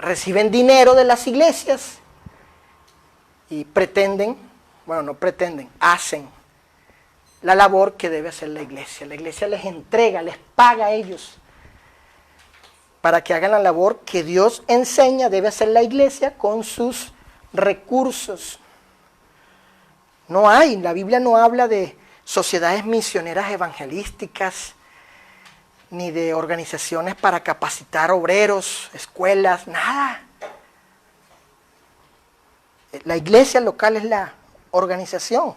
reciben dinero de las iglesias y pretenden, bueno, no pretenden, hacen la labor que debe hacer la iglesia. La iglesia les entrega, les paga a ellos para que hagan la labor que Dios enseña debe hacer la iglesia con sus recursos. No hay, la Biblia no habla de sociedades misioneras evangelísticas, ni de organizaciones para capacitar obreros, escuelas, nada. La iglesia local es la organización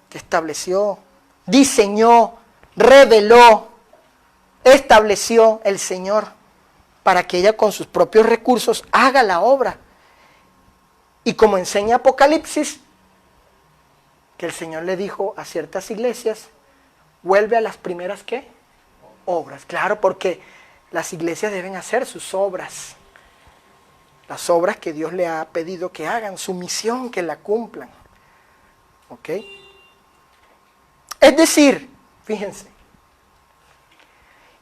que estableció, diseñó, reveló, estableció el Señor para que ella con sus propios recursos haga la obra. Y como enseña Apocalipsis, que el Señor le dijo a ciertas iglesias, vuelve a las primeras, ¿qué? Obras. Claro, porque las iglesias deben hacer sus obras. Las obras que Dios le ha pedido que hagan, su misión, que la cumplan. ¿Ok? Es decir, fíjense,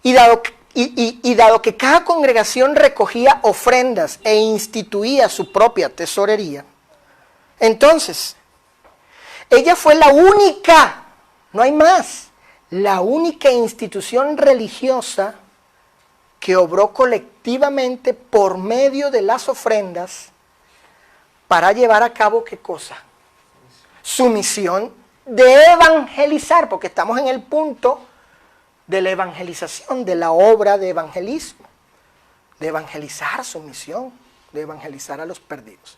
y dado que cada congregación recogía ofrendas e instituía su propia tesorería, entonces, ella fue la única, no hay más, la única institución religiosa que obró colectivamente por medio de las ofrendas para llevar a cabo, ¿qué cosa? Su misión de evangelizar, porque estamos en el punto de la evangelización, de la obra de evangelismo, de evangelizar su misión, de evangelizar a los perdidos.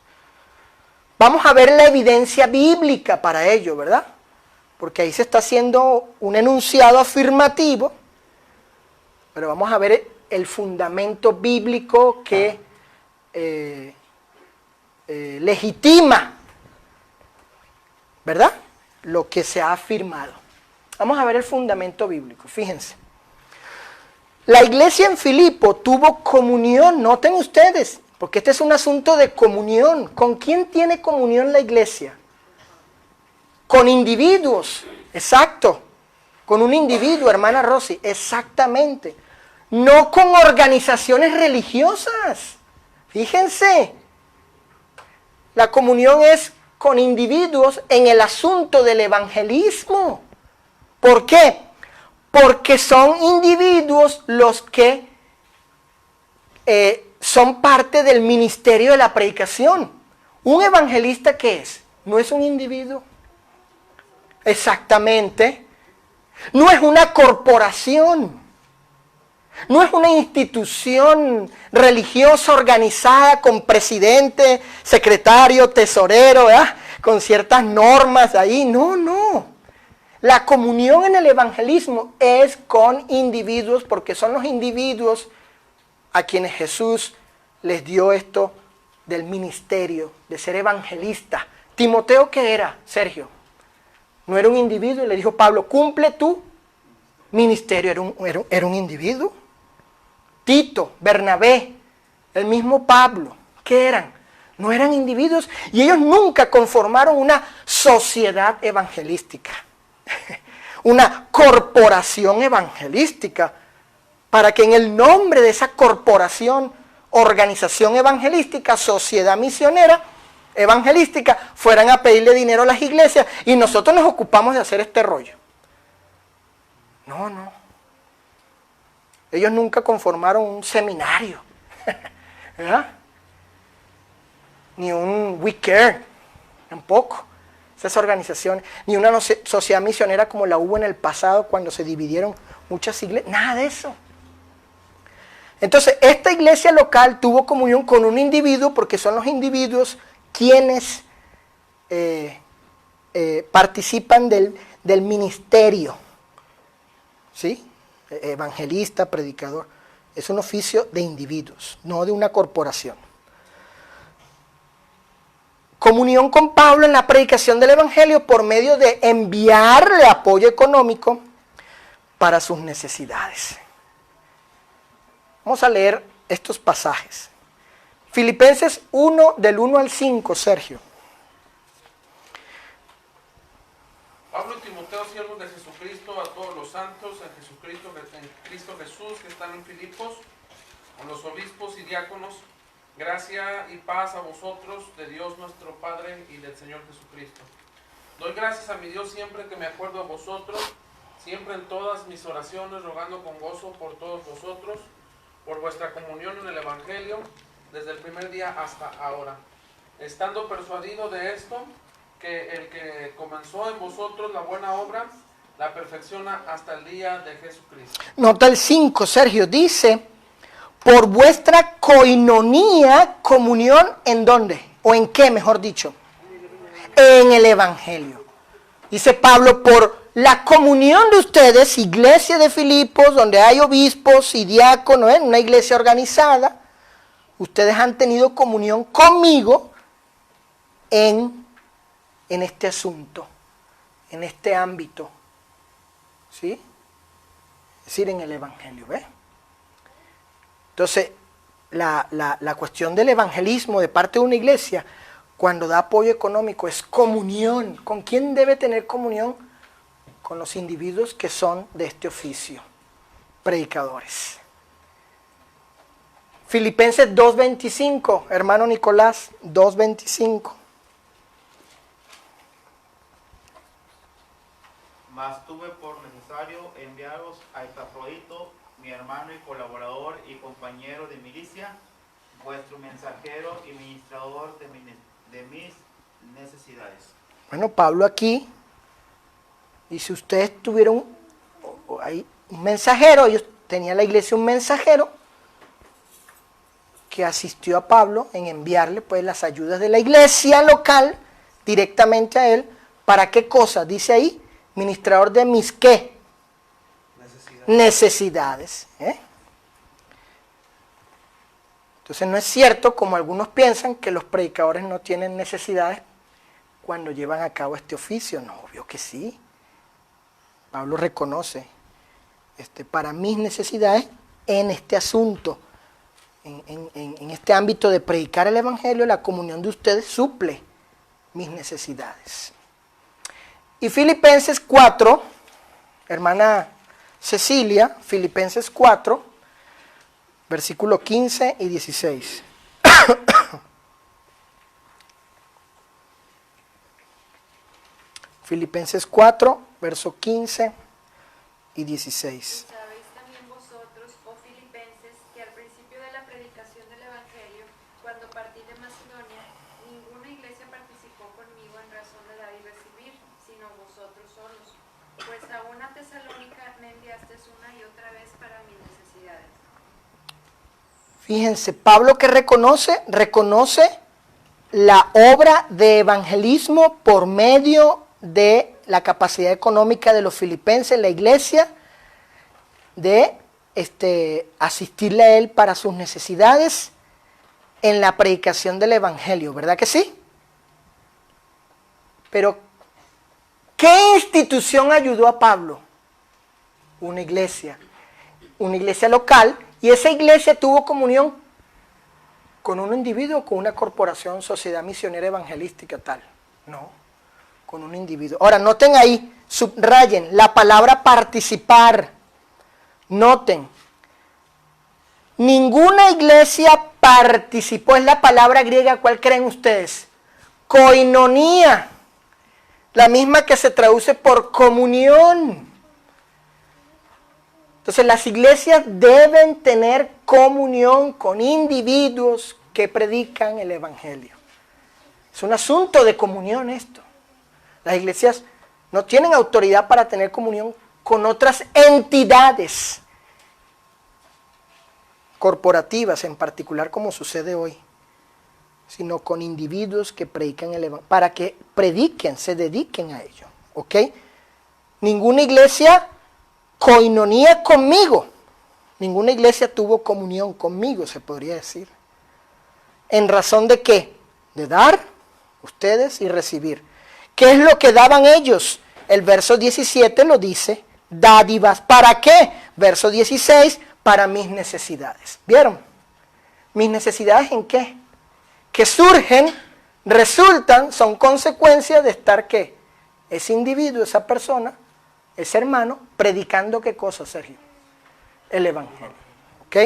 Vamos a ver la evidencia bíblica para ello, ¿verdad? Porque ahí se está haciendo un enunciado afirmativo, pero vamos a ver el fundamento bíblico que legitima, ¿verdad?, lo que se ha afirmado. Vamos a ver el fundamento bíblico, fíjense. La iglesia en Filipo tuvo comunión, noten ustedes, porque este es un asunto de comunión. ¿Con quién tiene comunión la iglesia? Con individuos, exacto. Con un individuo, hermana Rosy, exactamente. No con organizaciones religiosas. Fíjense, la comunión es con individuos en el asunto del evangelismo. ¿Por qué? Porque son individuos los que son parte del ministerio de la predicación. ¿Un evangelista qué es? ¿No es un individuo? Exactamente. No es una corporación. No es una institución religiosa organizada con presidente, secretario, tesorero, ¿verdad?, con ciertas normas ahí. No, no. La comunión en el evangelismo es con individuos, porque son los individuos a quienes Jesús les dio esto del ministerio, de ser evangelista. ¿Timoteo qué era, Sergio? No era un individuo, y le dijo Pablo, cumple tu ministerio. Era un individuo. Tito, Bernabé, el mismo Pablo, ¿qué eran? No eran individuos, y ellos nunca conformaron una sociedad evangelística, una corporación evangelística, para que en el nombre de esa corporación, organización evangelística, sociedad misionera evangelística, fueran a pedirle dinero a las iglesias, y nosotros nos ocupamos de hacer este rollo. No, no. Ellos nunca conformaron un seminario, ¿verdad?, ni un We Care, tampoco, esas organizaciones, ni una sociedad misionera como la hubo en el pasado cuando se dividieron muchas iglesias, nada de eso. Entonces, esta iglesia local tuvo comunión con un individuo, porque son los individuos quienes participan del ministerio, ¿sí?, evangelista, predicador. Es un oficio de individuos, no de una corporación. Comunión con Pablo en la predicación del evangelio por medio de enviarle apoyo económico para sus necesidades. Vamos a leer estos pasajes. Filipenses 1, del 1 al 5, Sergio. Pablo y Timoteo, siervos de Jesucristo, a todos los santos en Cristo Jesús que están en Filipos, con los obispos y diáconos, gracia y paz a vosotros de Dios nuestro Padre y del Señor Jesucristo. Doy gracias a mi Dios siempre que me acuerdo de vosotros, siempre en todas mis oraciones, rogando con gozo por todos vosotros, por vuestra comunión en el Evangelio, desde el primer día hasta ahora, estando persuadido de esto, que el que comenzó en vosotros la buena obra, la perfecciona hasta el día de Jesucristo. Nota el 5, Sergio, dice, por vuestra koinonía, comunión, ¿en dónde? ¿O en qué, mejor dicho? En el Evangelio. Dice Pablo, por la comunión de ustedes, iglesia de Filipos, donde hay obispos y diáconos, en una iglesia organizada, ustedes han tenido comunión conmigo en este asunto, en este ámbito, ¿sí? Es decir, en el Evangelio, ¿ves? Entonces, la cuestión del evangelismo de parte de una iglesia, cuando da apoyo económico, es comunión. ¿Con quién debe tener comunión? Con los individuos que son de este oficio, predicadores. Filipenses 2:25, hermano Nicolás, 2:25. Mas tuve por necesario enviaros a Epafrodito, mi hermano y colaborador y compañero de milicia, vuestro mensajero y ministrador de mis necesidades. Bueno, Pablo aquí dice, ustedes tuvieron hay un mensajero, ellos tenían la iglesia un mensajero que asistió a Pablo en enviarle pues las ayudas de la iglesia local directamente a él. ¿Para qué cosa? Dice ahí, ministrador de mis ¿qué? Necesidades. Entonces no es cierto, como algunos piensan, que los predicadores no tienen necesidades cuando llevan a cabo este oficio. No, obvio que sí. Pablo reconoce, para mis necesidades en este asunto, en este ámbito de predicar el evangelio, la comunión de ustedes suple mis necesidades. Y Filipenses 4, hermana Cecilia, Filipenses 4, versículo 15 y 16. Filipenses 4, verso 15 y 16. Sabéis también vosotros, oh filipenses, que al principio de la predicación del Evangelio, cuando partí de Macedonia, ninguna iglesia participó conmigo en razón de dar y recibir, sino vosotros solos. Pues a una Tesalónica me enviasteis una y otra vez para mis necesidades. Fíjense, Pablo que reconoce la obra de evangelismo por medio de la capacidad económica de los filipenses, la iglesia, de asistirle a él para sus necesidades en la predicación del evangelio, ¿verdad que sí? Pero, ¿qué institución ayudó a Pablo? Una iglesia local, y esa iglesia tuvo comunión con un individuo, con una corporación, sociedad misionera evangelística tal. No, con un individuo. Ahora, noten ahí, subrayen la palabra participar. Noten, ninguna iglesia participó, es la palabra griega, ¿cuál creen ustedes? Koinonía, la misma que se traduce por comunión. Entonces las iglesias deben tener comunión con individuos que predican el evangelio. Es un asunto de comunión esto. Las iglesias no tienen autoridad para tener comunión con otras entidades corporativas, en particular como sucede hoy, sino con individuos que predican el evangelio, para que prediquen, se dediquen a ello. ¿Ok? Ninguna iglesia koinonía conmigo, ninguna iglesia tuvo comunión conmigo, se podría decir. ¿En razón de qué? De dar, ustedes, y recibir. ¿Qué es lo que daban ellos? El verso 17 lo dice, dádivas. ¿Para qué? Verso 16, para mis necesidades. ¿Vieron? ¿Mis necesidades en qué? Que surgen, resultan, son consecuencias de estar, ¿qué? Ese individuo, esa persona, ese hermano, predicando ¿qué cosa, Sergio? El evangelio. ¿Ok?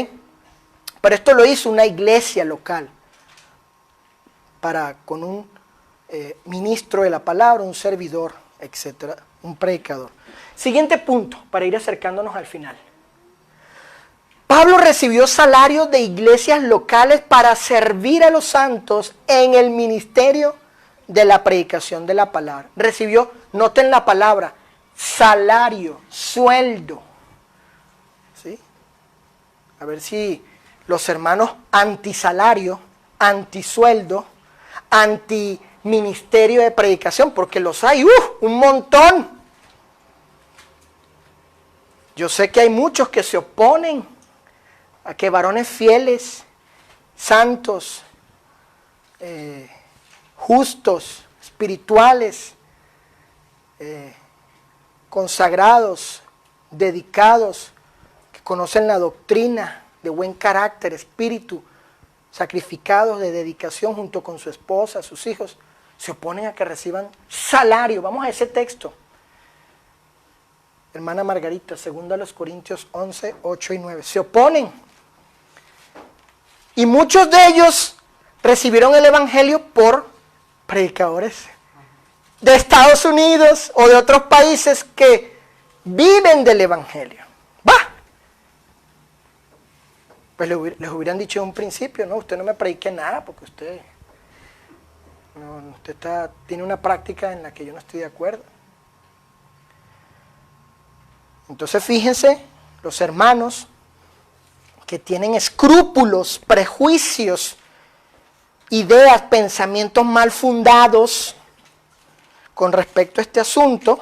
Pero esto lo hizo una iglesia local, con un ministro de la palabra, un servidor, etcétera, un predicador. Siguiente punto, para ir acercándonos al final. Pablo recibió salarios de iglesias locales para servir a los santos en el ministerio de la predicación de la palabra. Recibió, noten la palabra, salario, sueldo. ¿Sí? A ver si los hermanos antisalario, antisueldo, antiministerio de predicación, porque los hay, un montón. Yo sé que hay muchos que se oponen a que varones fieles, santos, justos, espirituales, consagrados, dedicados, que conocen la doctrina, de buen carácter, espíritu, sacrificados de dedicación junto con su esposa, sus hijos, se oponen a que reciban salario. Vamos a ese texto. Hermana Margarita, 2 Corintios 11, 8 y 9. Se oponen. Y muchos de ellos recibieron el evangelio por predicadores de Estados Unidos o de otros países que viven del evangelio. Pues les hubieran dicho en un principio, no, usted no me predique nada porque usted tiene una práctica en la que yo no estoy de acuerdo. Entonces fíjense, los hermanos que tienen escrúpulos, prejuicios, ideas, pensamientos mal fundados con respecto a este asunto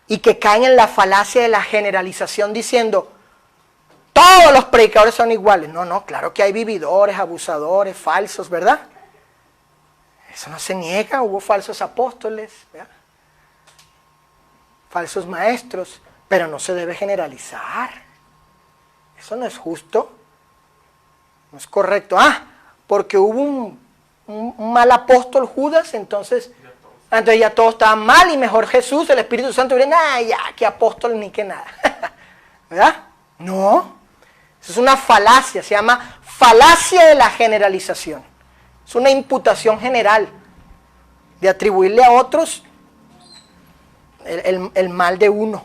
y que caen en la falacia de la generalización diciendo todos los predicadores son iguales. No, claro que hay vividores, abusadores, falsos, ¿verdad? Eso no se niega, hubo falsos apóstoles, ¿verdad? Falsos maestros, pero no se debe generalizar. Eso no es justo, no es correcto. Porque hubo un mal apóstol Judas, entonces ya todos estaban mal y mejor Jesús, el Espíritu Santo, ya, que apóstol ni que nada. ¿Verdad? No, eso es una falacia, se llama falacia de la generalización. Es una imputación general de atribuirle a otros el mal de uno.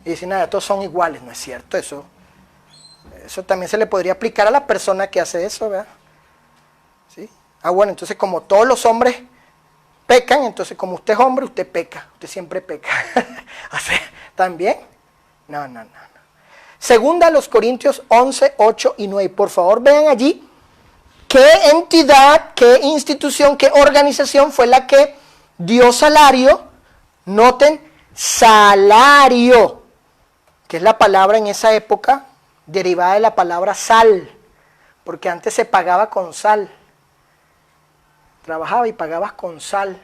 Y decir, nada, todos son iguales, no es cierto, eso también se le podría aplicar a la persona que hace eso, ¿verdad? ¿Sí? Bueno, entonces como todos los hombres pecan, entonces como usted es hombre, usted peca, usted siempre peca. O sea, ¿también? No. Segunda a los Corintios 11, 8 y 9. Por favor, vean allí qué entidad, qué institución, qué organización fue la que dio salario. Noten, salario, que es la palabra en esa época derivada de la palabra sal, porque antes se pagaba con sal. Trabajaba y pagabas con sal.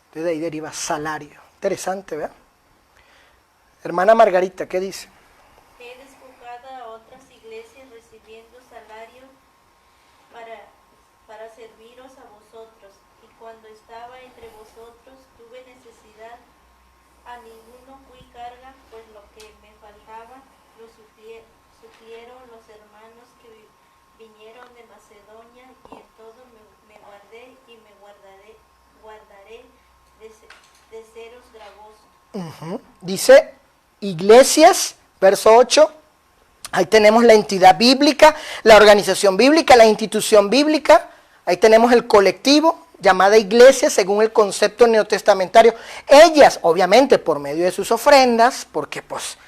Entonces de ahí deriva salario. Interesante, ¿verdad? Hermana Margarita, ¿qué dice? He desbocado a otras iglesias recibiendo salario para serviros a vosotros, y cuando estaba entre vosotros tuve necesidad, a ninguno fui carga, pues lo que me faltaba lo suplieron los hermanos que vinieron de Macedonia, y en todo me guardé y me guardaré de seros gravoso. Dice iglesias, verso 8, ahí tenemos la entidad bíblica, la organización bíblica, la institución bíblica, ahí tenemos el colectivo, llamada iglesia según el concepto neotestamentario. Ellas, obviamente, por medio de sus ofrendas, porque pues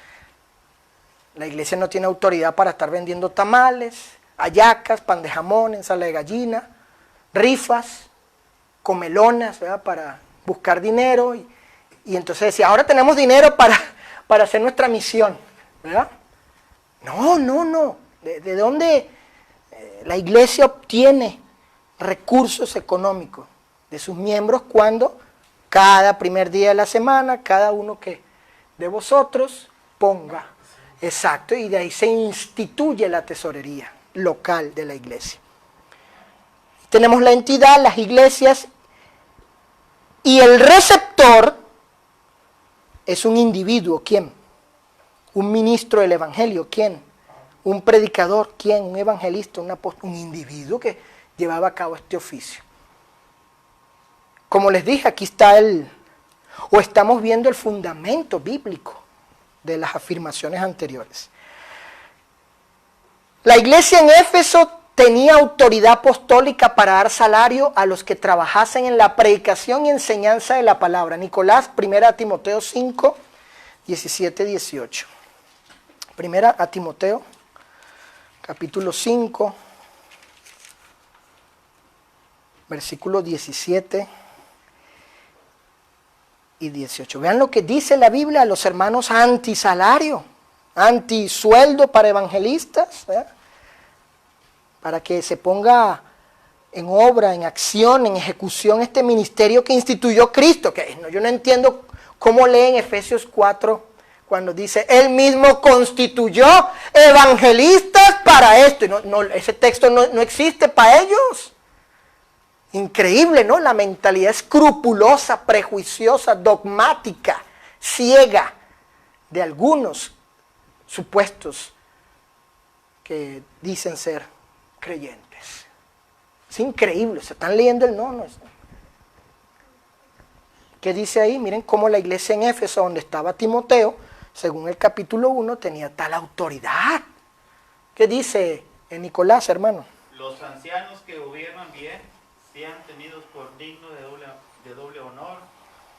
la iglesia no tiene autoridad para estar vendiendo tamales, hallacas, pan de jamón, ensalada de gallina, rifas, comelonas, ¿verdad? Para buscar dinero. Y entonces decía, ahora tenemos dinero para hacer nuestra misión, ¿verdad? No. ¿De dónde la iglesia obtiene recursos económicos de sus miembros? Cuando cada primer día de la semana, cada uno que de vosotros ponga. Exacto, y de ahí se instituye la tesorería local de la iglesia. Tenemos la entidad, las iglesias, y el receptor es un individuo. ¿Quién? Un ministro del evangelio. ¿Quién? Un predicador. ¿Quién? Un evangelista, un apóstol, un individuo que llevaba a cabo este oficio. Como les dije, aquí está estamos viendo el fundamento bíblico de las afirmaciones anteriores. La iglesia en Éfeso tenía autoridad apostólica para dar salario a los que trabajasen en la predicación y enseñanza de la palabra. Nicolás, 1 Timoteo 5, 17, 18. 1 Timoteo, capítulo 5, versículos 17 y 18. Vean lo que dice la Biblia a los hermanos antisalario, antisueldo para evangelistas, ¿verdad? Para que se ponga en obra, en acción, en ejecución este ministerio que instituyó Cristo. Yo no entiendo cómo leen Efesios 4 cuando dice, Él mismo constituyó evangelistas para esto. Ese texto no existe para ellos. Increíble, ¿no? La mentalidad escrupulosa, prejuiciosa, dogmática, ciega de algunos supuestos que dicen ser creyentes. Es increíble, se están leyendo el no. ¿Qué dice ahí? Miren cómo la iglesia en Éfeso, donde estaba Timoteo, según el capítulo 1, tenía tal autoridad. ¿Qué dice Nicolás, hermano? Los ancianos que gobiernan bien sean tenidos por dignos de doble honor,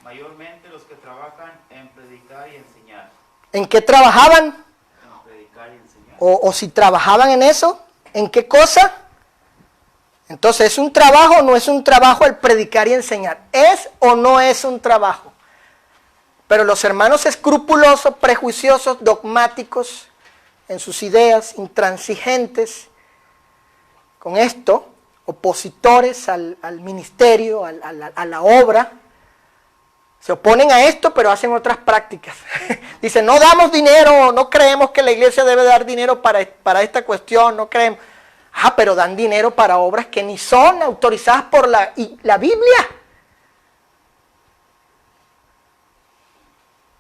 mayormente los que trabajan en predicar y enseñar. ¿En qué trabajaban? En predicar y enseñar. O si trabajaban en eso, ¿en qué cosa? Entonces, ¿es un trabajo o no es un trabajo el predicar y enseñar? ¿Es o no es un trabajo? Pero los hermanos escrupulosos, prejuiciosos, dogmáticos en sus ideas, intransigentes, con esto, opositores al ministerio, a la obra, se oponen a esto, pero hacen otras prácticas. Dicen, no damos dinero, no creemos que la iglesia debe dar dinero para esta cuestión, no creemos. Ah, pero dan dinero para obras que ni son autorizadas por la Biblia.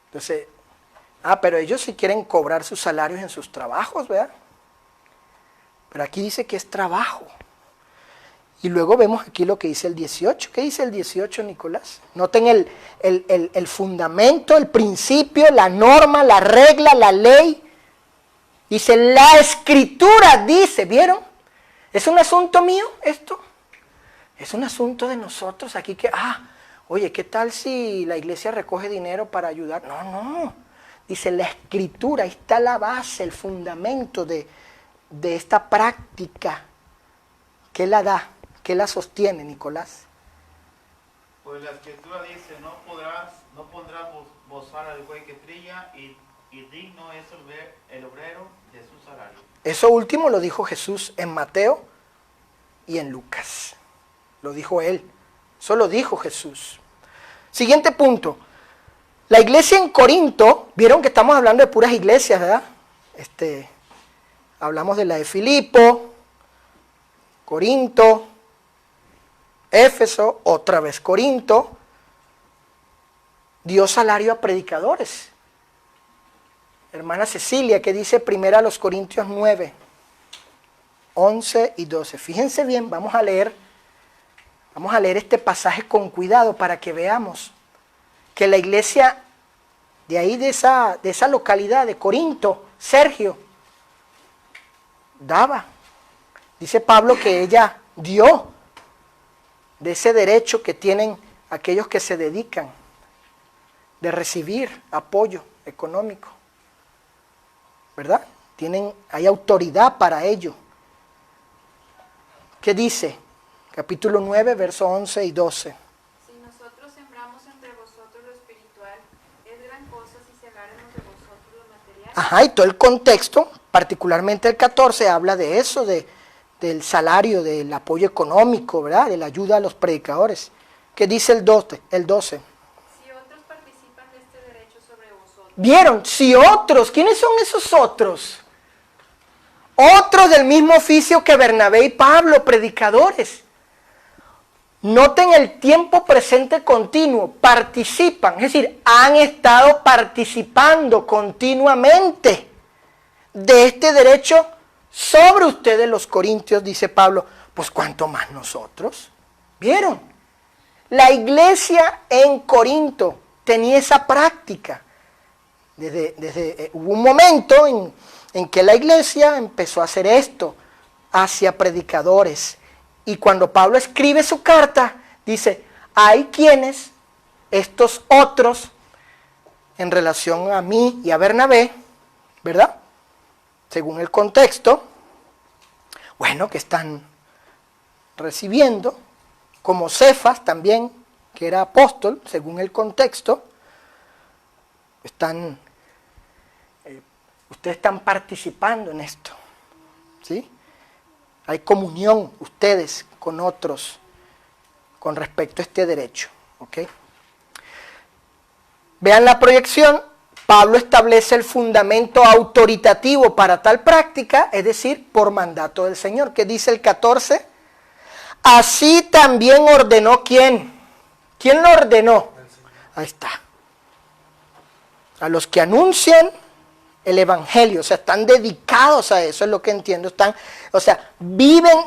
Entonces, pero ellos sí quieren cobrar sus salarios en sus trabajos, ¿verdad? Pero aquí dice que es trabajo. Y luego vemos aquí lo que dice el 18. ¿Qué dice el 18, Nicolás? Noten el fundamento, el principio, la norma, la regla, la ley. Dice, la escritura dice, ¿vieron? ¿Es un asunto mío esto? Es un asunto de nosotros aquí que, oye, ¿qué tal si la iglesia recoge dinero para ayudar? No. Dice la escritura, ahí está la base, el fundamento de esta práctica. ¿Qué la da? ¿Qué la sostiene, Nicolás? Pues la escritura dice, no pondrás bozar al buey que trilla y digno es el obrero de su salario. Eso último lo dijo Jesús en Mateo y en Lucas. Lo dijo él. Eso lo dijo Jesús. Siguiente punto. La iglesia en Corinto, vieron que estamos hablando de puras iglesias, ¿verdad? Hablamos de la de Filipo, Corinto, Éfeso, otra vez Corinto. Dio salario a predicadores. Hermana Cecilia, que dice 1 Corintios 9, 11 y 12. Fíjense bien, vamos a leer este pasaje con cuidado para que veamos que la iglesia de ahí, de esa localidad de Corinto, Sergio, daba. Dice Pablo que ella dio de ese derecho que tienen aquellos que se dedican de recibir apoyo económico. ¿Verdad? Hay autoridad para ello. ¿Qué dice? Capítulo 9, versos 11 y 12. Si nosotros sembramos entre vosotros lo espiritual, es gran cosa si segaremos de vosotros lo material. Y todo el contexto, particularmente el 14, habla de eso, del salario, del apoyo económico, ¿verdad? De la ayuda a los predicadores. ¿Qué dice el 12? Si otros participan de este derecho sobre vosotros. ¿Vieron? Si otros, ¿quiénes son esos otros? Otros del mismo oficio que Bernabé y Pablo, predicadores. Noten el tiempo presente continuo, participan, es decir, han estado participando continuamente de este derecho sobre ustedes los corintios, dice Pablo, pues cuánto más nosotros. ¿Vieron? La iglesia en Corinto tenía esa práctica. Hubo un momento en que la iglesia empezó a hacer esto hacia predicadores. Y cuando Pablo escribe su carta, dice, hay quienes, estos otros, en relación a mí y a Bernabé, ¿verdad? Según el contexto, bueno, que están recibiendo, como Cefas también, que era apóstol, según el contexto, ustedes están participando en esto, ¿sí? Hay comunión ustedes con otros con respecto a este derecho, ¿ok? Vean la proyección. Pablo establece el fundamento autoritativo para tal práctica, es decir, por mandato del Señor. ¿Qué dice el 14? Así también ordenó ¿quién? ¿Quién lo ordenó? Ahí está. A los que anuncian el evangelio, o sea, están dedicados a eso, es lo que entiendo, viven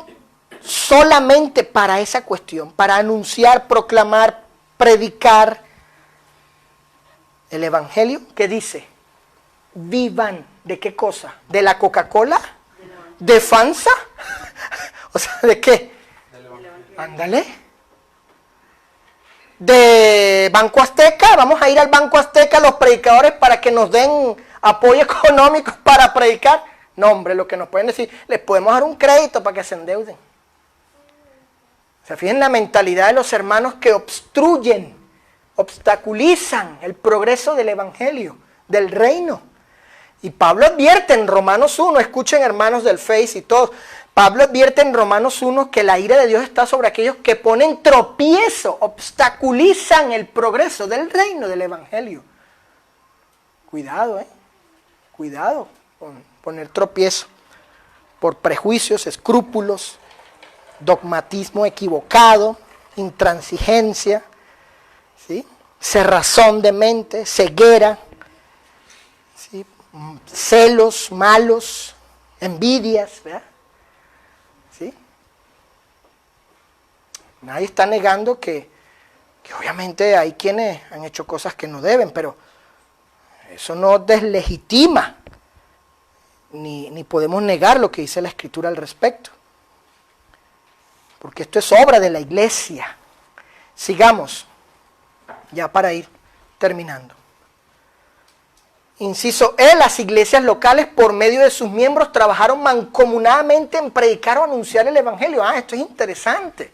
solamente para esa cuestión, para anunciar, proclamar, predicar el evangelio. ¿Qué dice? vivan. ¿De qué cosa? ¿De la Coca-Cola? ¿De FANSA? O sea, ¿de qué? Ándale. ¿De Banco Azteca? Vamos a ir al Banco Azteca los predicadores para que nos den apoyo económico para predicar. No, hombre, lo que nos pueden decir, les podemos dar un crédito para que se endeuden. O sea, fíjense la mentalidad de los hermanos que obstruyen, obstaculizan el progreso del evangelio, del reino. Y Pablo advierte en Romanos 1, escuchen hermanos del Face y todos, Pablo advierte en Romanos 1 que la ira de Dios está sobre aquellos que ponen tropiezo, obstaculizan el progreso del reino, del evangelio. Cuidado, cuidado con poner tropiezo por prejuicios, escrúpulos, dogmatismo equivocado, intransigencia, ¿sí? Cerrazón de mente, ceguera, ¿sí? Celos malos, envidias, ¿verdad? ¿Sí? Nadie está negando que obviamente hay quienes han hecho cosas que no deben, pero eso no deslegitima, ni podemos negar lo que dice la Escritura al respecto. Porque esto es obra de la iglesia. Sigamos, ya para ir terminando. Inciso E, las iglesias locales por medio de sus miembros trabajaron mancomunadamente en predicar o anunciar el evangelio. Esto es interesante.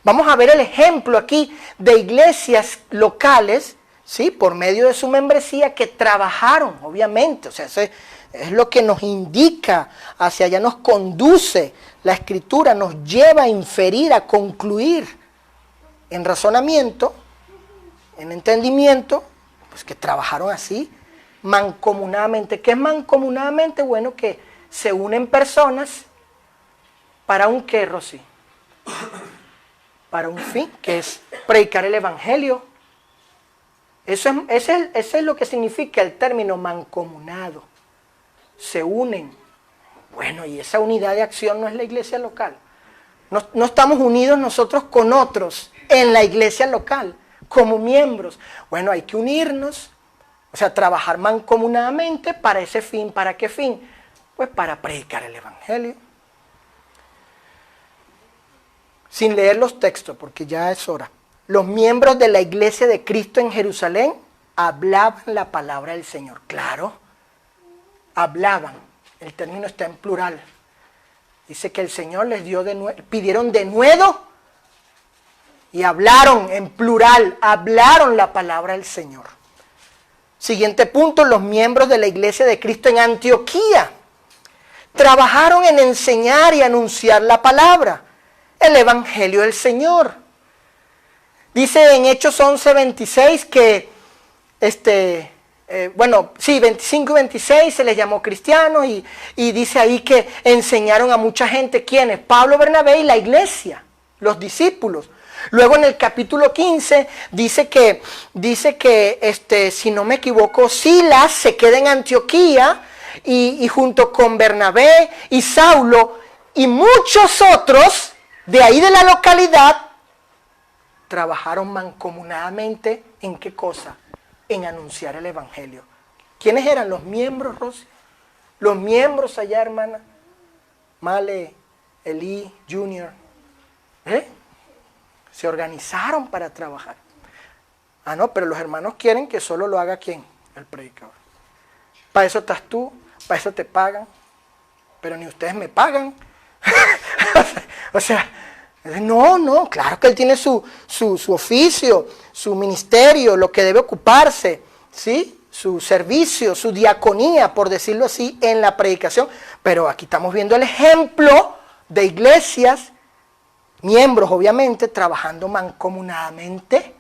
Vamos a ver el ejemplo aquí de iglesias locales, ¿sí? Por medio de su membresía que trabajaron, obviamente. O sea, eso es lo que nos indica, hacia allá nos conduce. La Escritura nos lleva a inferir, a concluir en razonamiento, en entendimiento, pues que trabajaron así, mancomunadamente. ¿Qué es mancomunadamente? Bueno, que se unen personas para un qué, Rosy, para un fin, que es predicar el evangelio. Eso es lo que significa el término mancomunado. Se unen. Bueno, y esa unidad de acción no es la iglesia local. No estamos unidos nosotros con otros en la iglesia local, como miembros. Bueno, hay que unirnos, o sea, trabajar mancomunadamente para ese fin. ¿Para qué fin? Pues para predicar el evangelio. Sin leer los textos, porque ya es hora. Los miembros de la iglesia de Cristo en Jerusalén hablaban la palabra del Señor. Claro, hablaban. El término está en plural. Dice que el Señor les dio pidieron denuedo y hablaron en plural, hablaron la palabra del Señor. Siguiente punto, los miembros de la iglesia de Cristo en Antioquía trabajaron en enseñar y anunciar la palabra, el evangelio del Señor. Dice en Hechos 11:26 que 25 y 26 se les llamó cristianos y dice ahí que enseñaron a mucha gente. ¿Quiénes? Pablo, Bernabé y la iglesia, los discípulos. Luego en el capítulo 15 dice que si no me equivoco, Silas se queda en Antioquía y junto con Bernabé y Saulo y muchos otros de ahí de la localidad trabajaron mancomunadamente ¿en qué cosa? En anunciar el evangelio. ¿Quiénes eran los miembros, Rosy? Los miembros allá, hermana. Male, Eli, Junior. Se organizaron para trabajar. No, pero los hermanos quieren que solo lo haga ¿quién? El predicador. Para eso estás tú, para eso te pagan, pero ni ustedes me pagan. O sea, no, claro que él tiene su oficio, su ministerio, lo que debe ocuparse, ¿sí? Su servicio, su diaconía, por decirlo así, en la predicación. Pero aquí estamos viendo el ejemplo de iglesias, miembros obviamente, trabajando mancomunadamente,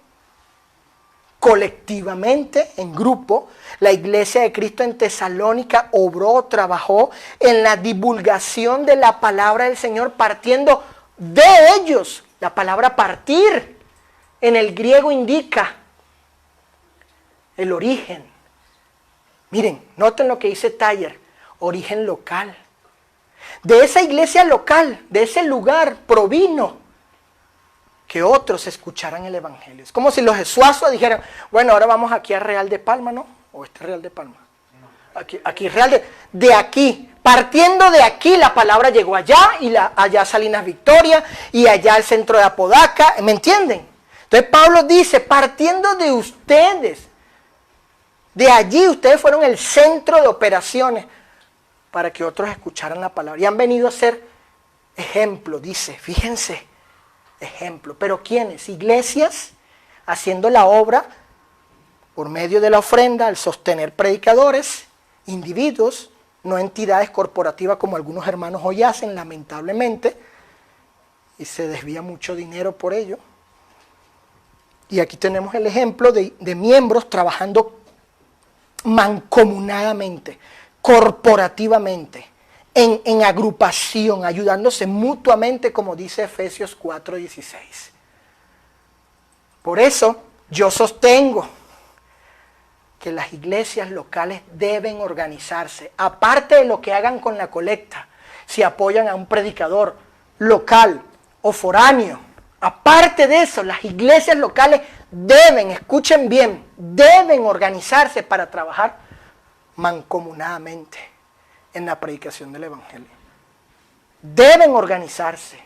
colectivamente, en grupo. La iglesia de Cristo en Tesalónica obró, trabajó en la divulgación de la palabra del Señor, partiendo de ellos. La palabra partir en el griego indica el origen. Miren, noten lo que dice Taller, origen local. De esa iglesia local, de ese lugar, provino que otros escucharan el evangelio. Es como si los de Suazua dijeran, bueno, ahora vamos aquí a Real de Palma, ¿no? O Real de Palma. Aquí Real, de aquí. Partiendo de aquí, la palabra llegó allá, y allá Salinas Victoria, y allá el centro de Apodaca, ¿me entienden? Entonces Pablo dice, partiendo de ustedes, de allí ustedes fueron el centro de operaciones para que otros escucharan la palabra. Y han venido a ser ejemplo, dice, fíjense, ejemplo. ¿Pero quiénes? Iglesias haciendo la obra por medio de la ofrenda, al sostener predicadores, individuos, no entidades corporativas como algunos hermanos hoy hacen, lamentablemente, y se desvía mucho dinero por ello. Y aquí tenemos el ejemplo de miembros trabajando mancomunadamente, corporativamente, en agrupación, ayudándose mutuamente, como dice Efesios 4:16. Por eso yo sostengo que las iglesias locales deben organizarse, aparte de lo que hagan con la colecta, si apoyan a un predicador local o foráneo. Aparte de eso, las iglesias locales deben, escuchen bien, deben organizarse para trabajar mancomunadamente en la predicación del Evangelio. Deben organizarse.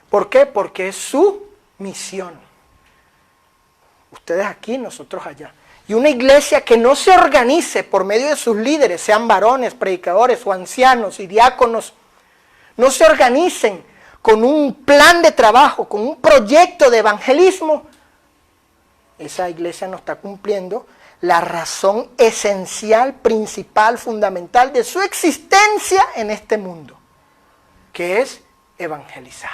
¿Por qué? Porque es su misión. Ustedes aquí, nosotros allá. Y una iglesia que no se organice por medio de sus líderes, sean varones, predicadores o ancianos y diáconos, no se organicen con un plan de trabajo, con un proyecto de evangelismo, esa iglesia no está cumpliendo la razón esencial, principal, fundamental de su existencia en este mundo, que es evangelizar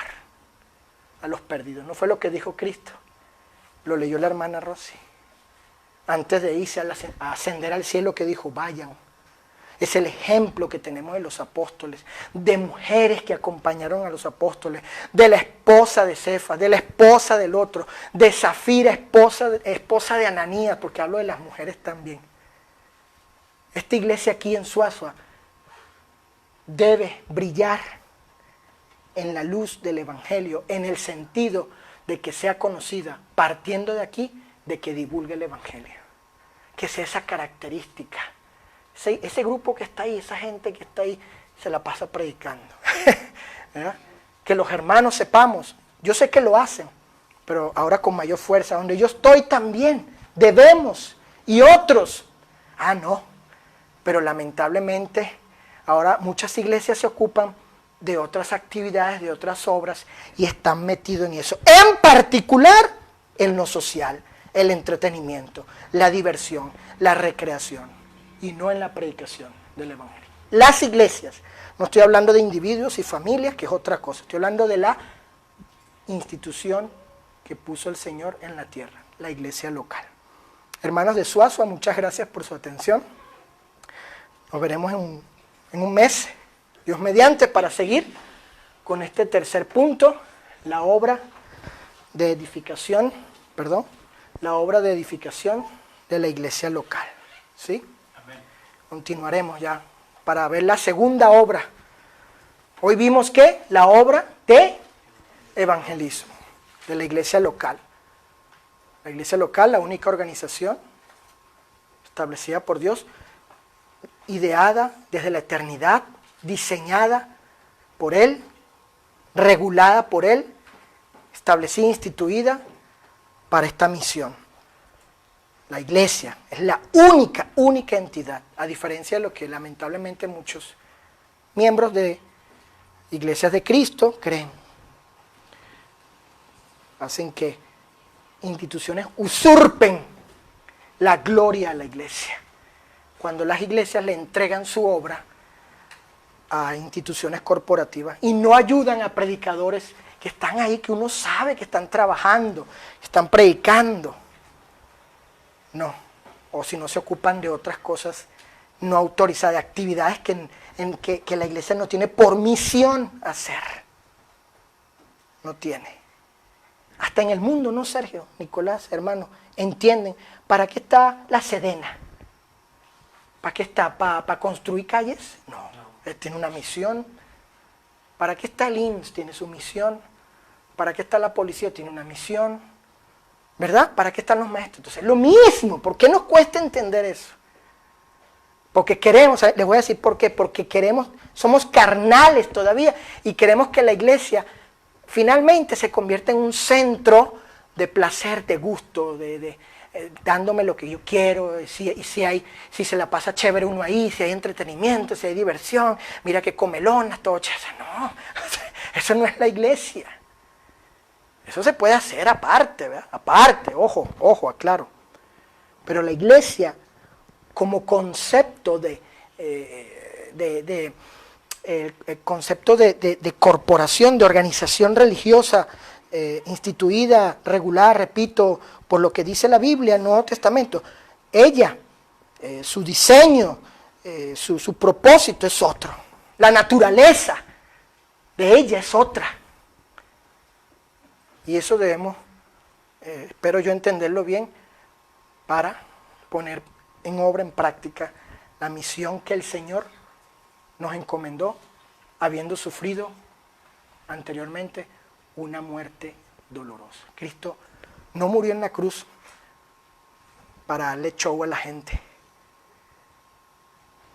a los perdidos. ¿No fue lo que dijo Cristo? Lo leyó la hermana Rosy. Antes de irse a ascender al cielo, que dijo, vayan. Es el ejemplo que tenemos de los apóstoles, de mujeres que acompañaron a los apóstoles, de la esposa de Cefas, de la esposa del otro, de Zafira, esposa de Ananías, porque hablo de las mujeres también. Esta iglesia aquí en Suazua debe brillar en la luz del Evangelio, en el sentido de que sea conocida, partiendo de aquí, de que divulgue el Evangelio. Que sea esa característica. Ese grupo que está ahí, esa gente que está ahí, se la pasa predicando. Que los hermanos sepamos, yo sé que lo hacen, pero ahora con mayor fuerza, donde yo estoy también, debemos, y otros, no, pero lamentablemente ahora muchas iglesias se ocupan de otras actividades, de otras obras, y están metidos en eso, en particular en lo social, el entretenimiento, la diversión, la recreación, y no en la predicación del Evangelio. Las iglesias, no estoy hablando de individuos y familias, que es otra cosa, estoy hablando de la institución que puso el Señor en la tierra, la iglesia local. Hermanos de Suazua, muchas gracias por su atención. Nos veremos en un mes, Dios mediante, para seguir con este tercer punto, la obra de edificación, la obra de edificación de la iglesia local. ¿Sí? Amén. Continuaremos ya para ver la segunda obra. Hoy vimos que la obra de evangelismo de la iglesia local. La iglesia local, la única organización establecida por Dios, ideada desde la eternidad, diseñada por Él, regulada por Él, establecida e instituida para esta misión. La iglesia es la única entidad, a diferencia de lo que lamentablemente muchos miembros de iglesias de Cristo creen. Hacen que instituciones usurpen la gloria a la iglesia, cuando las iglesias le entregan su obra a instituciones corporativas y no ayudan a predicadores que están ahí, que uno sabe que están trabajando, que están predicando. No, o si no se ocupan de otras cosas no autorizadas, de actividades que la iglesia no tiene por misión hacer. No tiene. Hasta en el mundo, ¿no, Sergio? Nicolás, hermano, entienden. ¿Para qué está la Sedena? ¿Para qué está? ¿Para construir calles? No, él tiene una misión. ¿Para qué está el IMSS? Tiene su misión. ¿Para qué está la policía? Tiene una misión. ¿Verdad? ¿Para qué están los maestros? Entonces, lo mismo. ¿Por qué nos cuesta entender eso? Porque queremos, les voy a decir por qué, porque queremos, somos carnales todavía y queremos que la iglesia finalmente se convierta en un centro de placer, de gusto, dándome lo que yo quiero, si se la pasa chévere uno ahí, si hay entretenimiento, si hay diversión, mira que comelonas, todo chévere. No, eso no es la iglesia. Eso se puede hacer aparte, ¿verdad? Aparte, ojo, aclaro. Pero la iglesia, como concepto el concepto de corporación, de organización religiosa instituida, regular, repito, por lo que dice la Biblia, el Nuevo Testamento, ella, su diseño, su propósito es otro. La naturaleza de ella es otra. Y eso debemos, espero yo entenderlo bien, para poner en obra, en práctica, la misión que el Señor nos encomendó, habiendo sufrido anteriormente una muerte dolorosa. Cristo no murió en la cruz para darle show a la gente,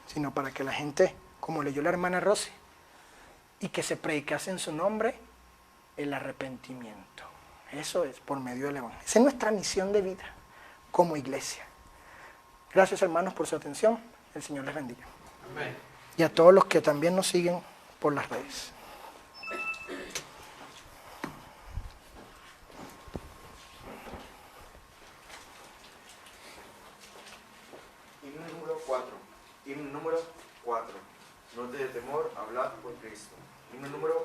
sino para que la gente, como leyó la hermana Rosy, y que se predicase en su nombre el arrepentimiento. Eso es por medio del Evangelio. Esa es nuestra misión de vida como iglesia. Gracias, hermanos, por su atención. El Señor les bendiga. Amén. Y a todos los que también nos siguen por las redes. Himno número 4. Himno número 4. No te dé temor, hablad por Cristo. Himno número